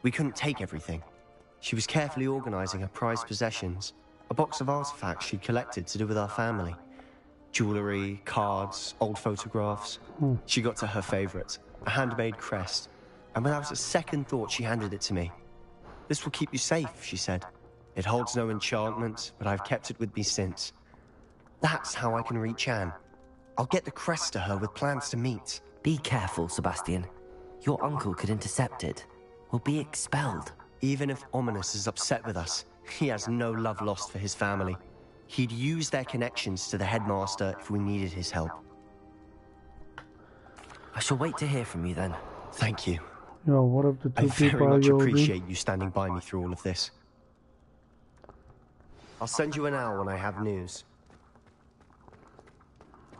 We couldn't take everything. She was carefully organizing her prized possessions, a box of artifacts she'd collected to do with our family. Jewelry, cards, old photographs. She got to her favorite, a handmade crest, and without a second thought she handed it to me. "This will keep you safe," she said. "It holds no enchantment, but I've kept it with me since. That's how I can reach Anne. I'll get the crest to her with plans to meet." Be careful, Sebastian. Your uncle could intercept it. We'll be expelled. Even if Ominous is upset with us, he has no love lost for his family. He'd use their connections to the headmaster if we needed his help. I shall wait to hear from you then. Thank you. Yo, what if the two I very people much are appreciate you standing by me through all of this. I'll send you an hour when I have news.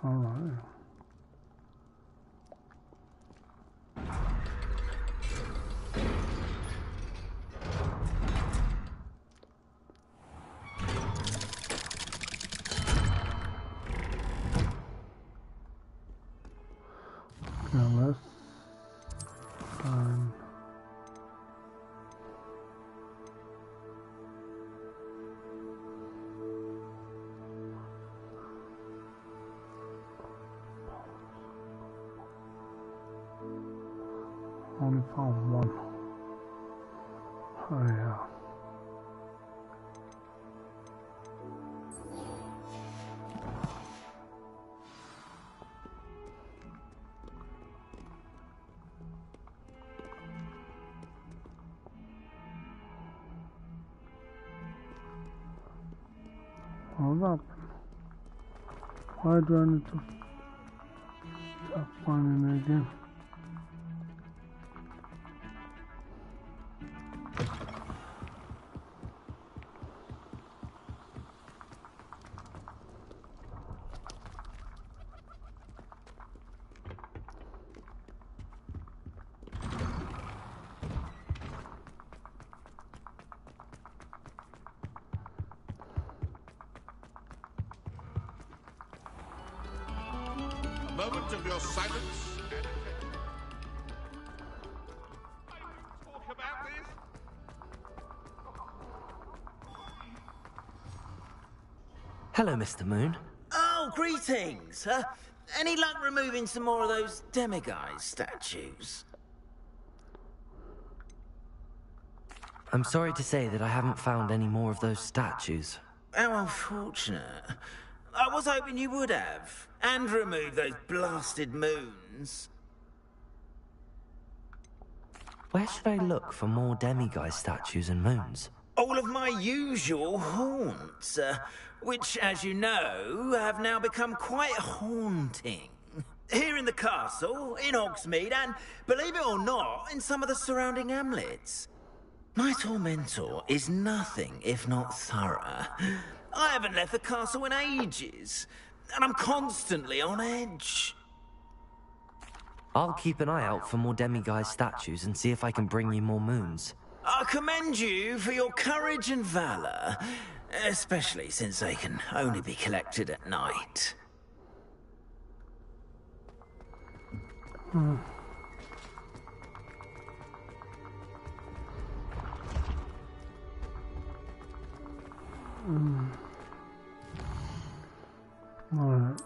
Alright. Now let's find only found one. Oh yeah. Hold up. Why do I need to stop finding it again? Moment of your silence. Talk about this. Hello, Mr. Moon. Oh, greetings. Any luck removing some more of those demiguise statues? I'm sorry to say that I haven't found any more of those statues. How unfortunate. I was hoping you would have. And remove those blasted moons. Where should I look for more demiguise statues and moons? All of my usual haunts, which, as you know, have now become quite haunting. Here in the castle, in Hogsmeade, and, believe it or not, in some of the surrounding hamlets. My tormentor is nothing if not thorough. I haven't left the castle in ages, and I'm constantly on edge. I'll keep an eye out for more demiguise statues and see if I can bring you more moons. I commend you for your courage and valor, especially since they can only be collected at night. Alright,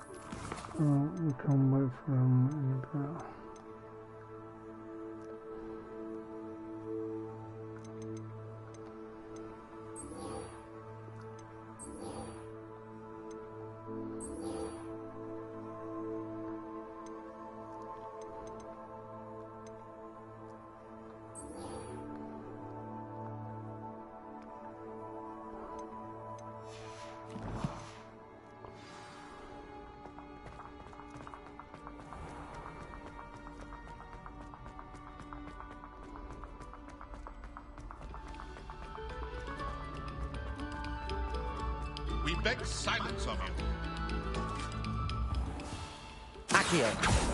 so we come back from that. We beg silence of you. Accio.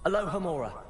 Aloha Mora.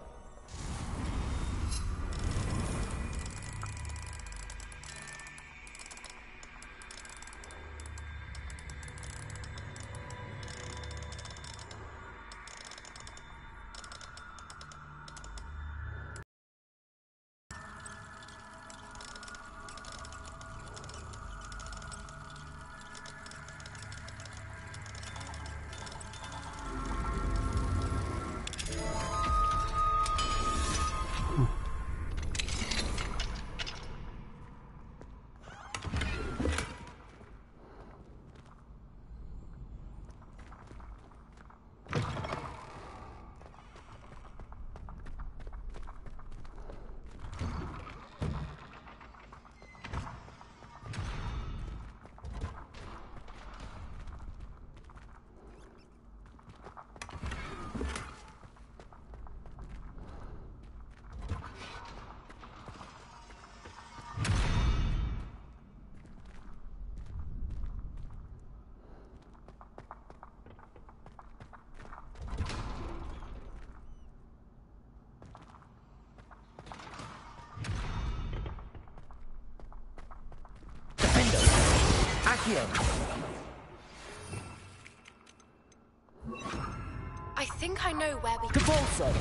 I think I know where we can Capulso. in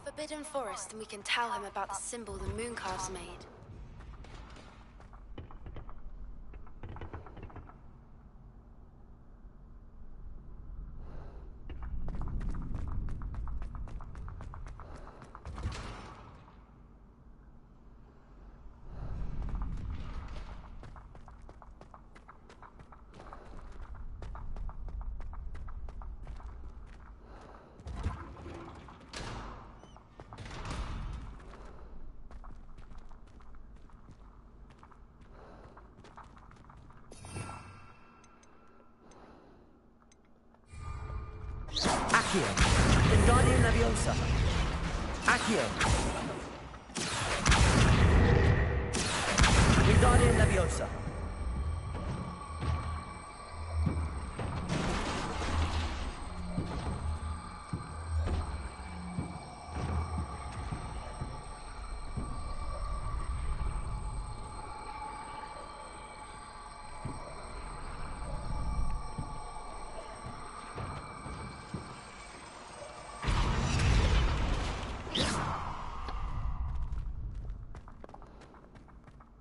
the Forbidden Forest, and we can tell him about the symbol the Mooncalves made. Accio. Wingardium Leviosa. Accio. Wingardium Leviosa.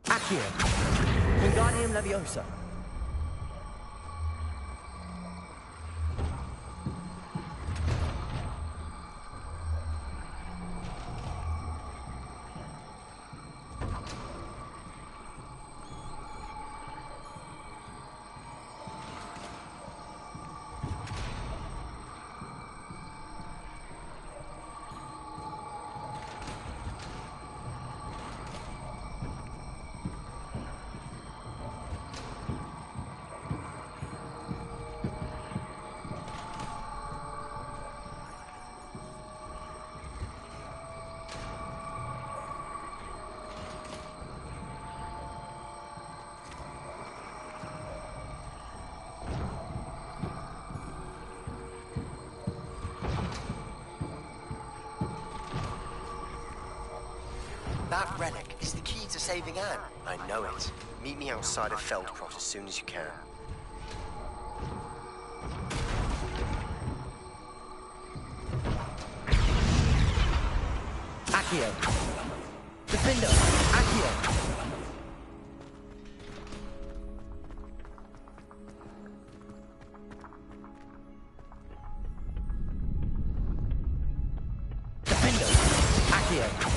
Accio. Wingardium Leviosa. That relic is the key to saving Anne. I know it. Meet me outside of Feldcroft as soon as you can. Accio. Defender. Accio. Defender. Accio.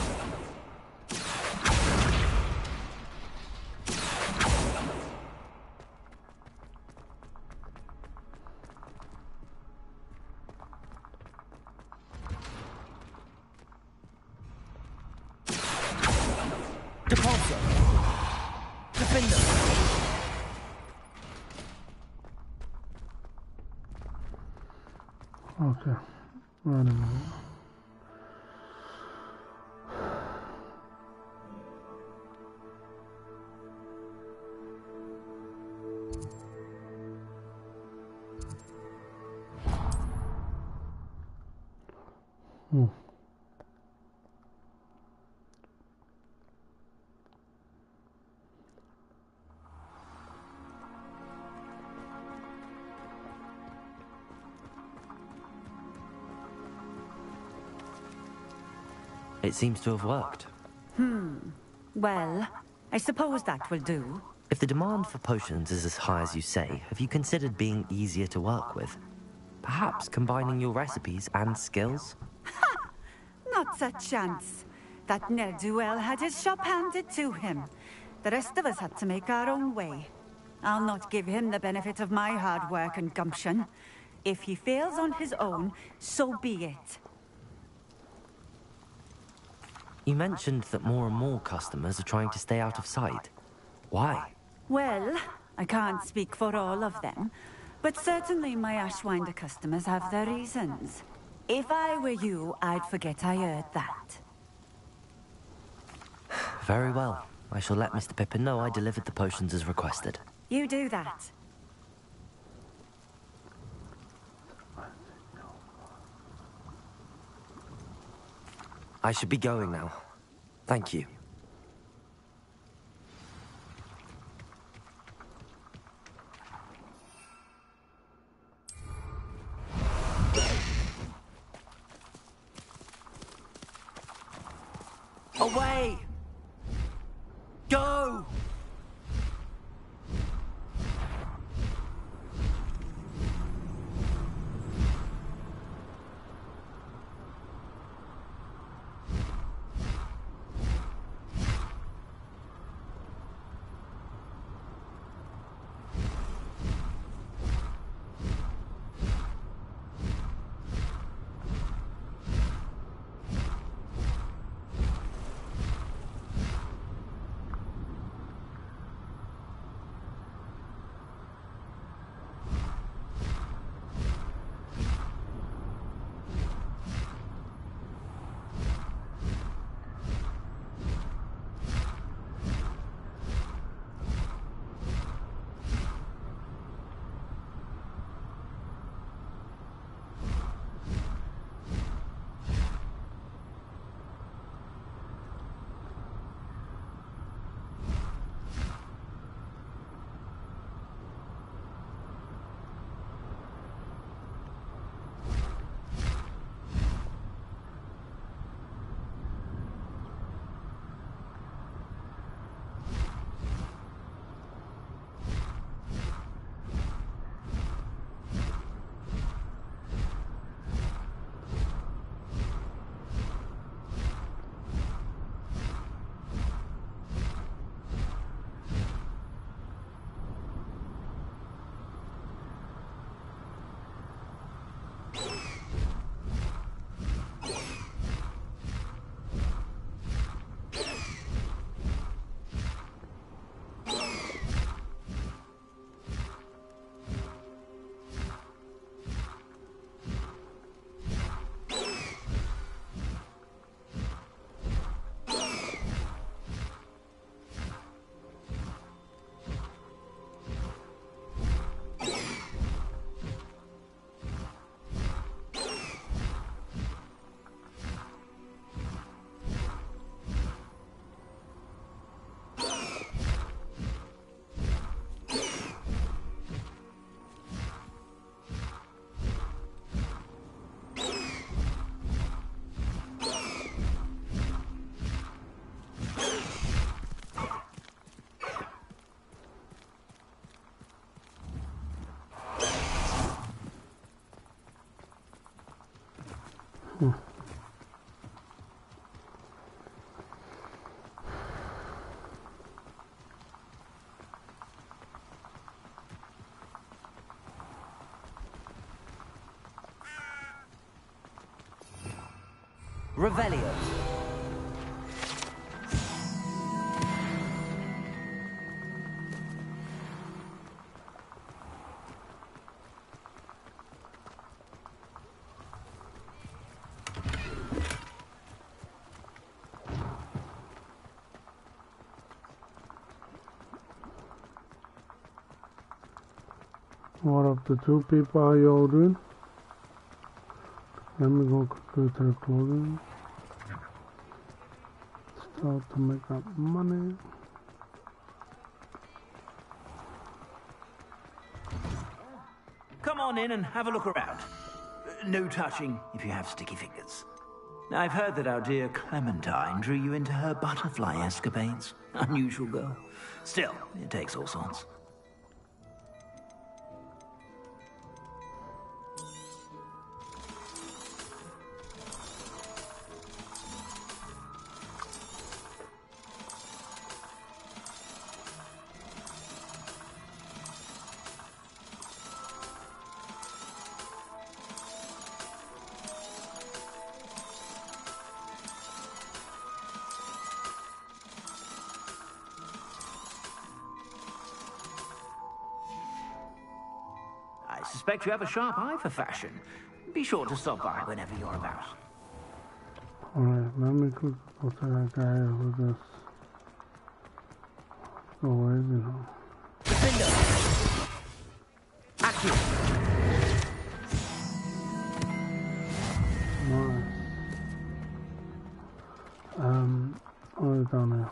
Okay. Wait a minute. It seems to have worked. Well, I suppose that will do. If the demand for potions is as high as you say, have you considered being easier to work with? Perhaps combining your recipes and skills? Not a chance. That ne'er-do-well had his shop handed to him. The rest of us had to make our own way. I'll not give him the benefit of my hard work and gumption. If he fails on his own, so be it. You mentioned that more and more customers are trying to stay out of sight. Why? Well, I can't speak for all of them, but certainly my Ashwinder customers have their reasons. If I were you, I'd forget I heard that. Very well. I shall let Mr. Pippin know I delivered the potions as requested. You do that. I should be going now. Thank you. Away! Go! Revelio. What up the two people, how y'all doing? Let me go quickly to the clothing. Start to make up money. Come on in and have a look around. No touching if you have sticky fingers. I've heard that our dear Clementine drew you into her butterfly escapades. Unusual girl. Still, it takes all sorts. I suspect you have a sharp eye for fashion. Be sure to stop by whenever you're about. Alright, let me quickly go to that guy who just... Go away, you know. Nice. Oh, down there.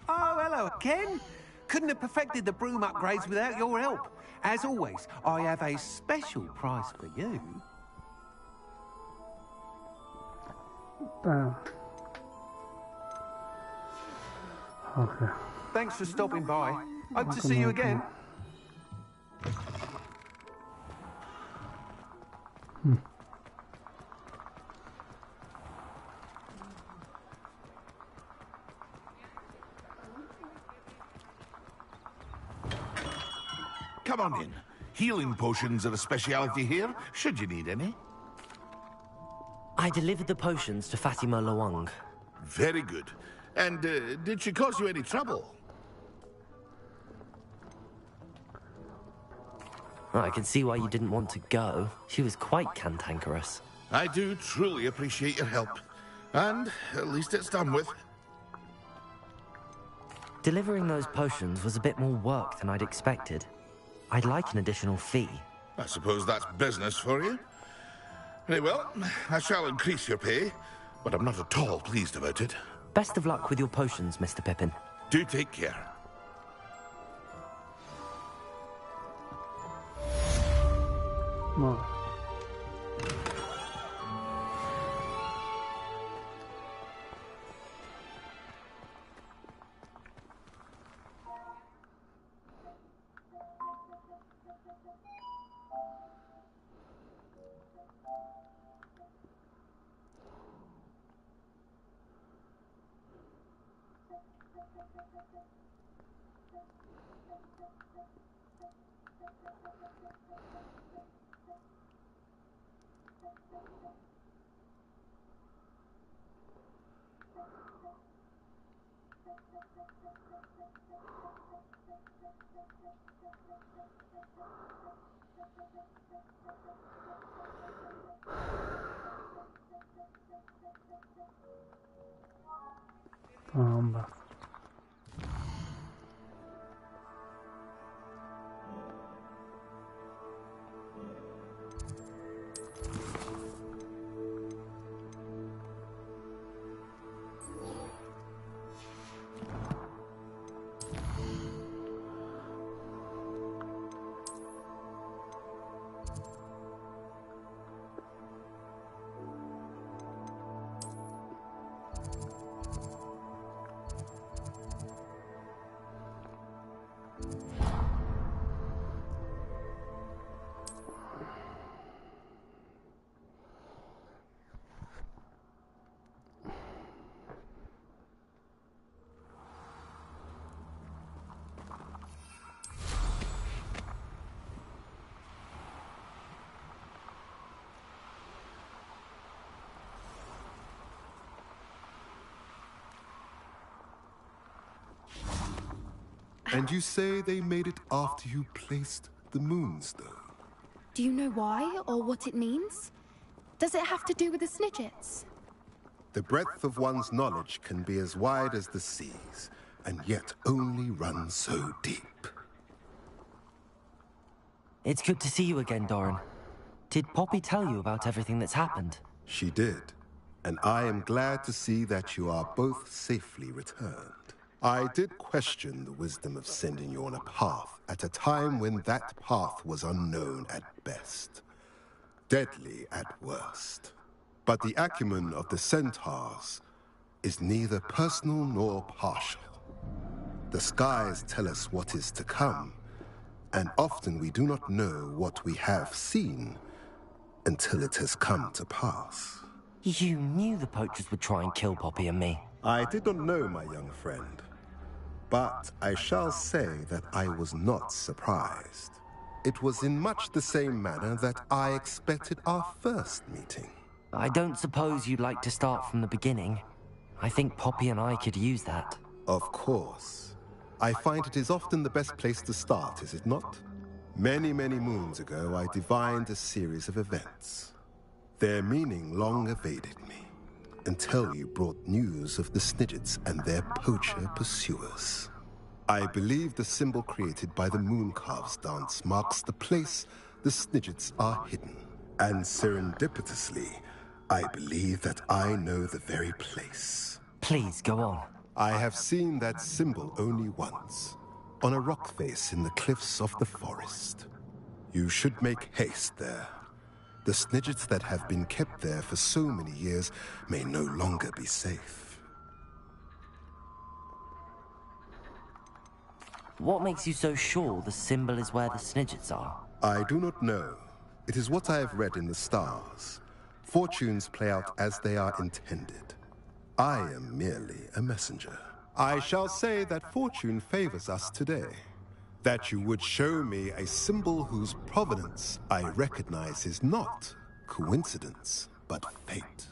Oh, hello again. Couldn't have perfected the broom upgrades without your help. As always, I have a special price for you. Damn. Okay. Thanks for stopping by. Hope to see you again. Come on in. Healing potions are a speciality here, should you need any. I delivered the potions to Fatima Lawang. Very good. And did she cause you any trouble? Well, I can see why you didn't want to go. She was quite cantankerous. I do truly appreciate your help. And at least it's done with. Delivering those potions was a bit more work than I'd expected. I'd like an additional fee. I suppose that's business for you. Very well, I shall increase your pay, but I'm not at all pleased about it. Best of luck with your potions, Mr. Pippin. Do take care. No. I'm back. And you say they made it after you placed the moonstone? Do you know why or what it means? Does it have to do with the Snidgets? The breadth of one's knowledge can be as wide as the seas. and yet only run so deep. It's good to see you again, Doran. Did Poppy tell you about everything that's happened? She did, and I am glad to see that you are both safely returned. I did question the wisdom of sending you on a path at a time when that path was unknown at best, deadly at worst. But the acumen of the centaurs is neither personal nor partial. The skies tell us what is to come, and often we do not know what we have seen until it has come to pass. You knew the poachers would try and kill Poppy and me. I did not know, my young friend, but I shall say that I was not surprised. It was in much the same manner that I expected our first meeting. I don't suppose you'd like to start from the beginning. I think Poppy and I could use that. Of course. I find it is often the best place to start, is it not? Many, many moons ago, I divined a series of events. Their meaning long evaded me, until you brought news of the Snidgets and their poacher pursuers. I believe the symbol created by the Mooncalves dance marks the place the Snidgets are hidden. And serendipitously, I believe that I know the very place. Please, go on. I have seen that symbol only once, on a rock face in the cliffs of the forest. You should make haste there. The Snidgets that have been kept there for so many years may no longer be safe. What makes you so sure the symbol is where the Snidgets are? I do not know. It is what I have read in the stars. Fortunes play out as they are intended. I am merely a messenger. I shall say that fortune favors us today. That you would show me a symbol whose provenance I recognize is not coincidence, but fate.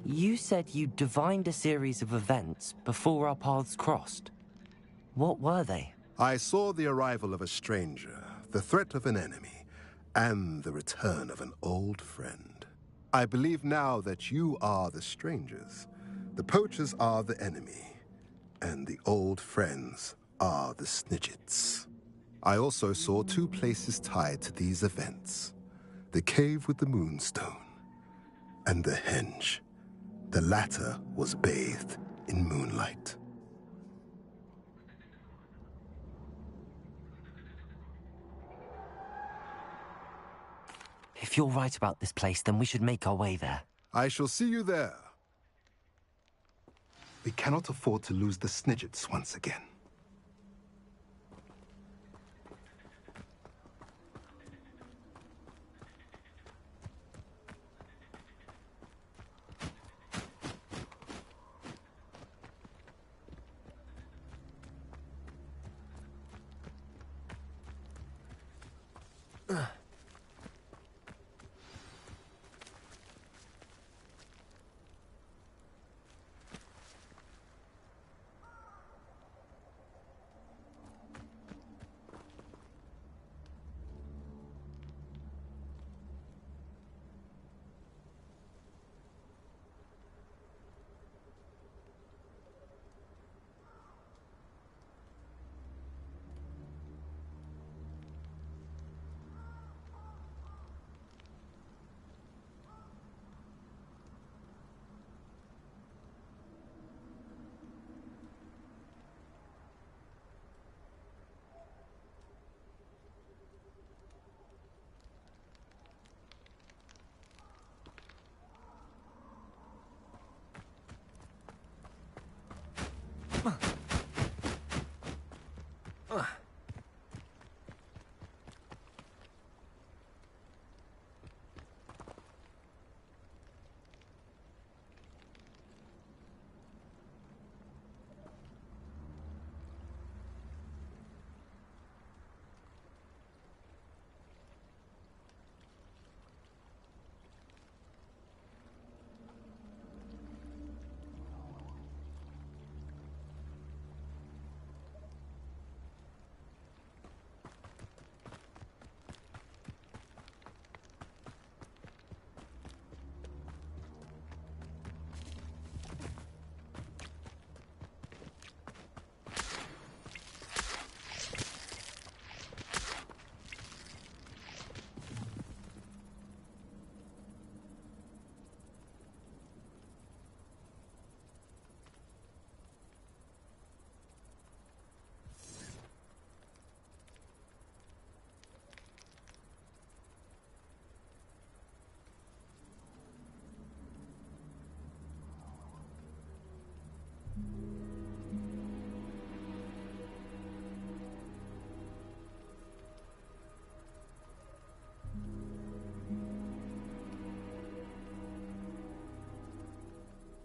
You said you divined a series of events before our paths crossed. What were they? I saw the arrival of a stranger, the threat of an enemy, and the return of an old friend. I believe now that you are the strangers, the poachers are the enemy, and the old friends are the Snidgets. I also saw two places tied to these events. The cave with the moonstone and the henge. The latter was bathed in moonlight. If you're right about this place, then we should make our way there. I shall see you there. We cannot afford to lose the Snidgets once again.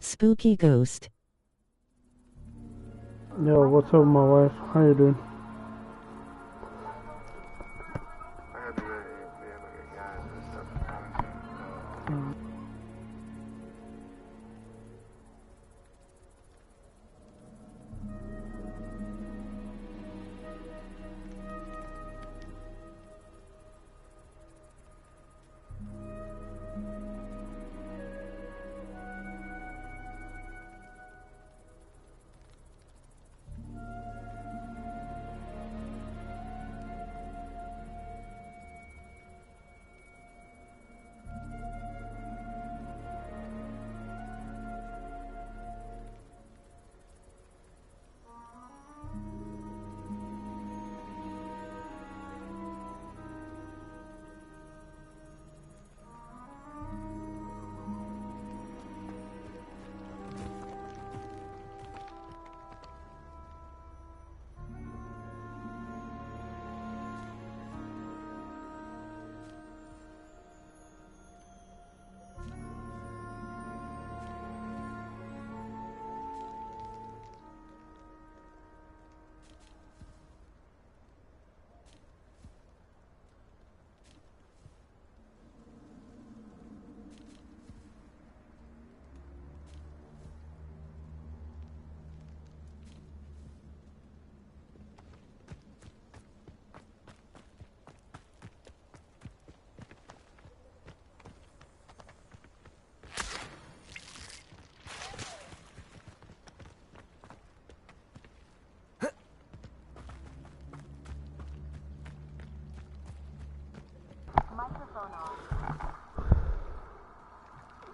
Spooky ghost. Yo, what's up, my wife? How you doing?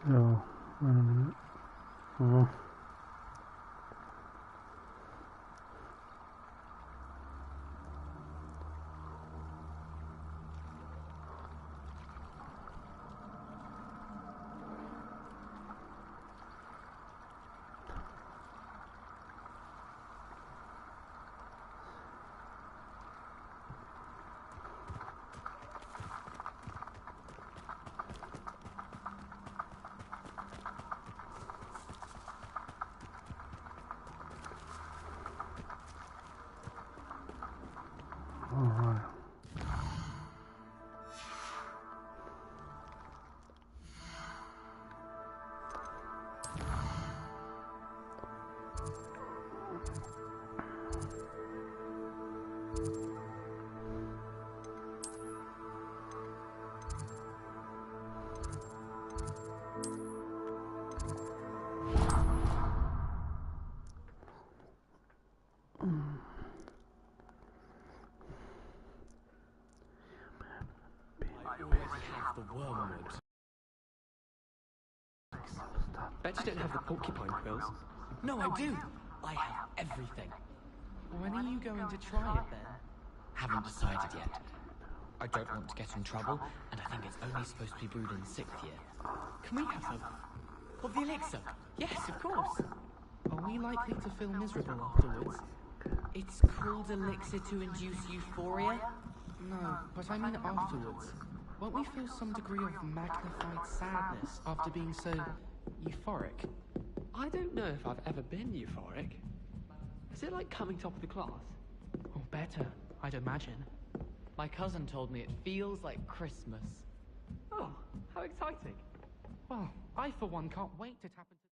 Oh, wait a minute. Oh. All right. The wormwood. Bet you don't have the porcupine quills. No, I do. I have everything. When are you going to try it then? Haven't decided yet. I don't want to get in trouble, and I think it's only supposed to be brewed in the 6th year. Can we have some? Of the elixir? Yes, of course. Are we likely to feel miserable afterwards? It's called elixir to induce euphoria? No, but I mean afterwards. Won't we feel some degree of magnified sadness after being so euphoric? I don't know if I've ever been euphoric. Is it like coming top of the class? Or better, I'd imagine. My cousin told me it feels like Christmas. Oh, how exciting. Well, I for one can't wait to tap into